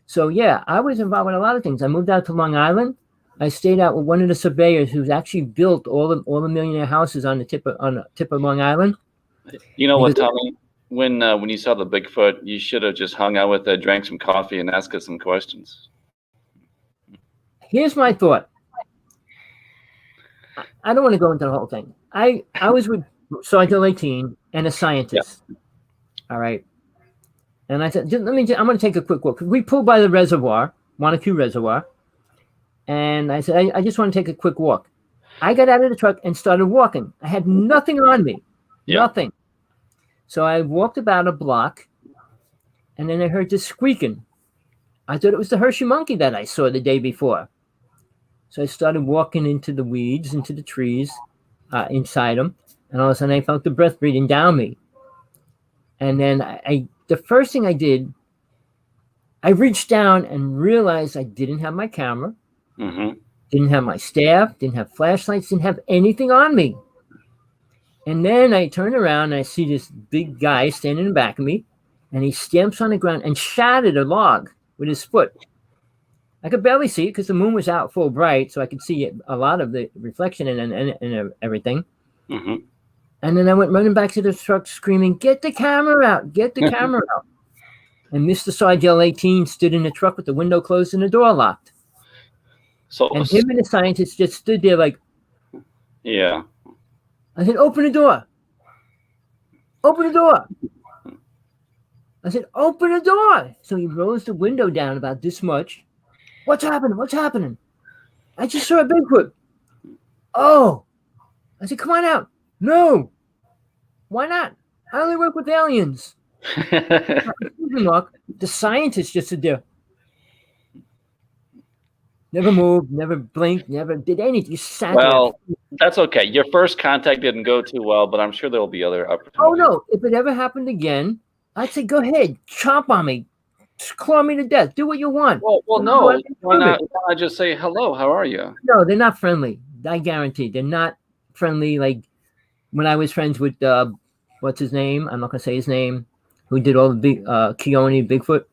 So, yeah, I was involved with a lot of things. I moved out to Long Island. I stayed out with one of the surveyors who's actually built all the millionaire houses on the tip of Long Island. You know what, Tommy? When you saw the Bigfoot, you should have just hung out with it, drank some coffee, and asked us some questions. Here's my thought. I don't want to go into the whole thing. I was with Sergeant 18 and a scientist. Yeah. All right. And I said, I'm going to take a quick walk. We pulled by the reservoir, Wanacue Reservoir. And I said, I just want to take a quick walk. I got out of the truck and started walking. I had nothing on me. Yeah. Nothing. So I walked about a block, and then I heard this squeaking. I thought it was the Hershey monkey that I saw the day before. So I started walking into the weeds, into the trees, inside them. And all of a sudden I felt the breath breathing down me. And then the first thing I did, I reached down and realized I didn't have my camera, didn't have my staff, didn't have flashlights, didn't have anything on me. And then I turn around and I see this big guy standing in the back of me. and he stamps on the ground and shattered a log with his foot. I could barely see it because the moon was out full bright, so I could see a lot of the reflection and everything. Mm-hmm. And then I went running back to the truck screaming, "Get the camera out! Get the camera out!" And Mr. Sargel 18 stood in the truck with the window closed and the door locked. So And him and the scientist just stood there like, yeah. I said, "Open the door. Open the door." I said, "Open the door." So he rolls the window down about this much. "What's happening? What's happening?" "I just saw a Bigfoot." "Oh." I said, "Come on out." "No." "Why not? I only work with aliens." Look, the scientist just stood there. Never moved, never blinked, never did anything. You sat Well, there. that's okay. Your first contact didn't go too well, but I'm sure there will be other opportunities. Oh, no. If it ever happened again, I'd say, go ahead. Chomp on me. Claw me to death. Do what you want. Well, no. Why not just say, hello, how are you? No, they're not friendly. I guarantee. They're not friendly. Like when I was friends with, what's his name? I'm not going to say his name. Who did all the big, Keone Bigfoot.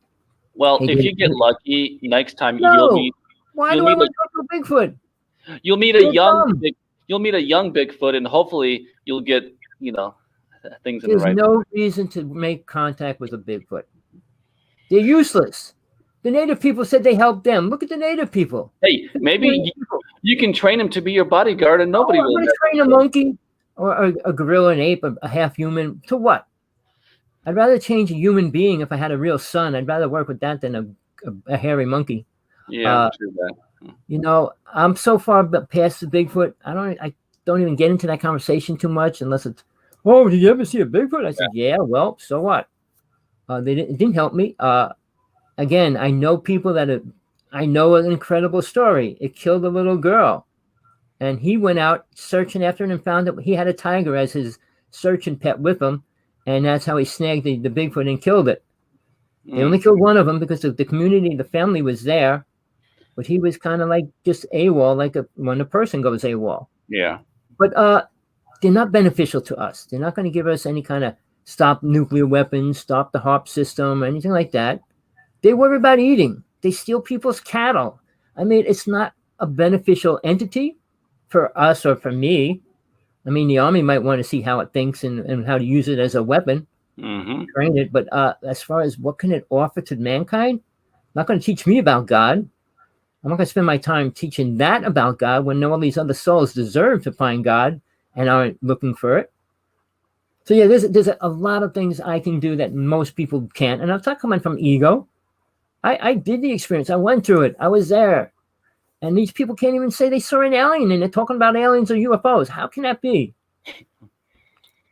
Well, if you get lucky, next time you'll meet. Why do I want to talk to Bigfoot? You'll meet a young Bigfoot, and hopefully you'll get, things in the right. There's no reason to make contact with a Bigfoot. They're useless. The native people said they helped them. Look at the native people. Hey, maybe you can train him to be your bodyguard, and nobody will. I'm going to train a monkey or a gorilla, an ape, a half human. To what? I'd rather change a human being if I had a real son. I'd rather work with that than a hairy monkey. Yeah, true that. I'm so far past the Bigfoot. I don't even get into that conversation too much unless it's, "Oh, did you ever see a Bigfoot?" I said, yeah, well, so what? It didn't help me. Again, I know people I know an incredible story. It killed a little girl. And he went out searching after it and found that he had a tiger as his searching pet with him. And that's how he snagged the Bigfoot and killed it. They only killed one of them because the community, the family was there. But he was kind of like just AWOL, like when a person goes AWOL. Yeah. But they're not beneficial to us. They're not going to give us any kind of stop nuclear weapons, stop the HARP system, or anything like that. They worry about eating. They steal people's cattle. I mean, it's not a beneficial entity for us or for me. I mean, the Army might want to see how it thinks and how to use it as a weapon, train it. But as far as what can it offer to mankind, not going to teach me about God. I'm not going to spend my time teaching that about God when all these other souls deserve to find God and aren't looking for it. So yeah, there's a lot of things I can do that most people can't. And I'm not coming from ego. I did the experience. I went through it. I was there. And these people can't even say they saw an alien and they're talking about aliens or UFOs. How can that be?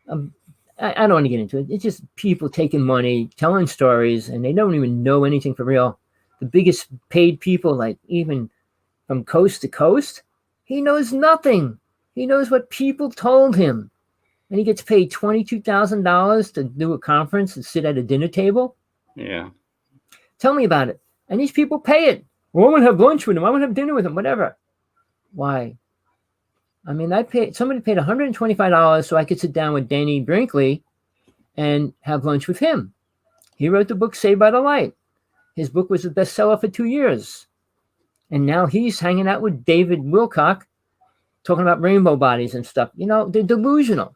I don't want to get into it. It's just people taking money, telling stories, and they don't even know anything for real. The biggest paid people, like even from coast to coast, he knows nothing. He knows what people told him. And he gets paid $22,000 to do a conference and sit at a dinner table. Yeah. Tell me about it. And these people pay it. Well, I want to have lunch with him. I want to have dinner with him, whatever. Why? I mean, somebody paid $125 so I could sit down with Danny Brinkley and have lunch with him. He wrote the book Saved by the Light. His book was a bestseller for 2 years. And now he's hanging out with David Wilcock talking about rainbow bodies and stuff. They're delusional.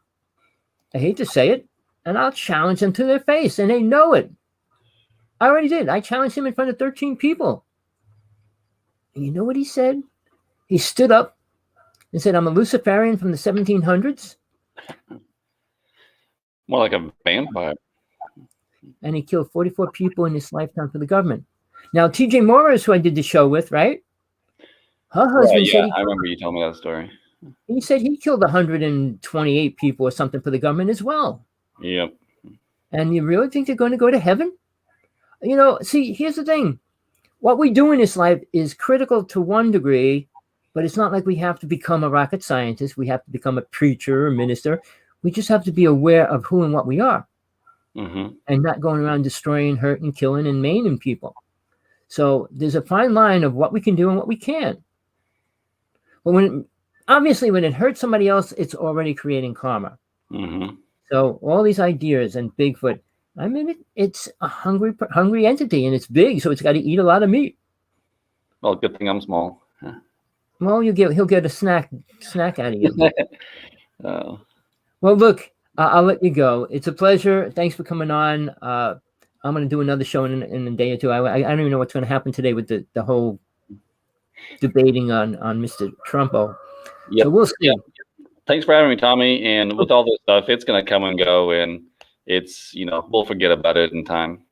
I hate to say it. And I'll challenge them to their face. And they know it. I already did. I challenged him in front of 13 people. And you know what he said? He stood up and said, "I'm a Luciferian from the 1700s." More like a vampire. And he killed 44 people in his lifetime for the government. Now, TJ Morris, who I did the show with, right? Her husband said I remember you told me that story. He said he killed 128 people or something for the government as well. Yep. And you really think they're going to go to heaven? See, here's the thing. What we do in this life is critical to one degree, but it's not like we have to become a rocket scientist. We have to become a preacher or minister. We just have to be aware of who and what we are. And not going around destroying, hurting, killing, and maiming people. So there's a fine line of what we can do and what we can't. But when it hurts somebody else, it's already creating karma. So all these ideas and Bigfoot, I mean, it's a hungry entity, and it's big, so it's got to eat a lot of meat. Well, good thing I'm small. Well, he'll get a snack out of you. Oh. Well, look, I'll let you go. It's a pleasure. Thanks for coming on. I'm going to do another show in a day or two. I don't even know what's going to happen today with the whole debating on Mr. Trumpo. Yep. So we'll see. Yep. Thanks for having me, Tommy. And with all this stuff, it's going to come and go, and it's, we'll forget about it in time.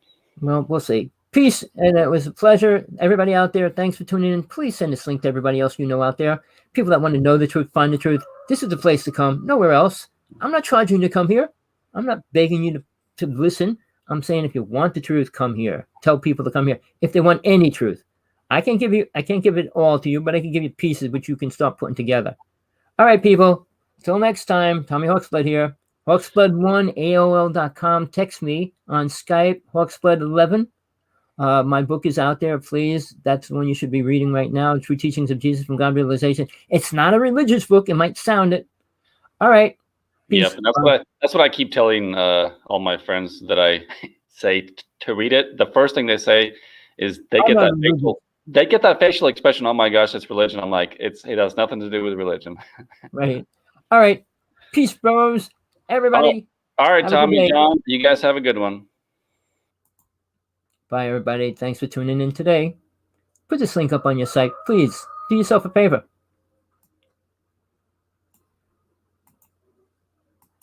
Well, we'll see. Peace, and it was a pleasure. Everybody out there, thanks for tuning in. Please send this link to everybody else you know out there. People that want to know the truth, find the truth. This is the place to come. Nowhere else. I'm not charging you to come here. I'm not begging you to listen. I'm saying if you want the truth, come here. Tell people to come here. If they want any truth. I can't give it all to you, but I can give you pieces which you can start putting together. All right, people. Till next time, Tommy Hawksblood here. Hawksblood1AOL.com. Text me on Skype, Hawksblood11. My book is out there, please. That's the one you should be reading right now. True Teachings of Jesus from God Realization. It's not a religious book. It might sound it. All right. Peace. Yep. That's what I keep telling all my friends that I say to read it. The first thing they say is they get that facial expression. Oh my gosh, it's religion. I'm like, it has nothing to do with religion. Right. All right. Peace, bros. Everybody. All right, Tommy, John. You guys have a good one. Bye, everybody. Thanks for tuning in today. Put this link up on your site. Please do yourself a favor.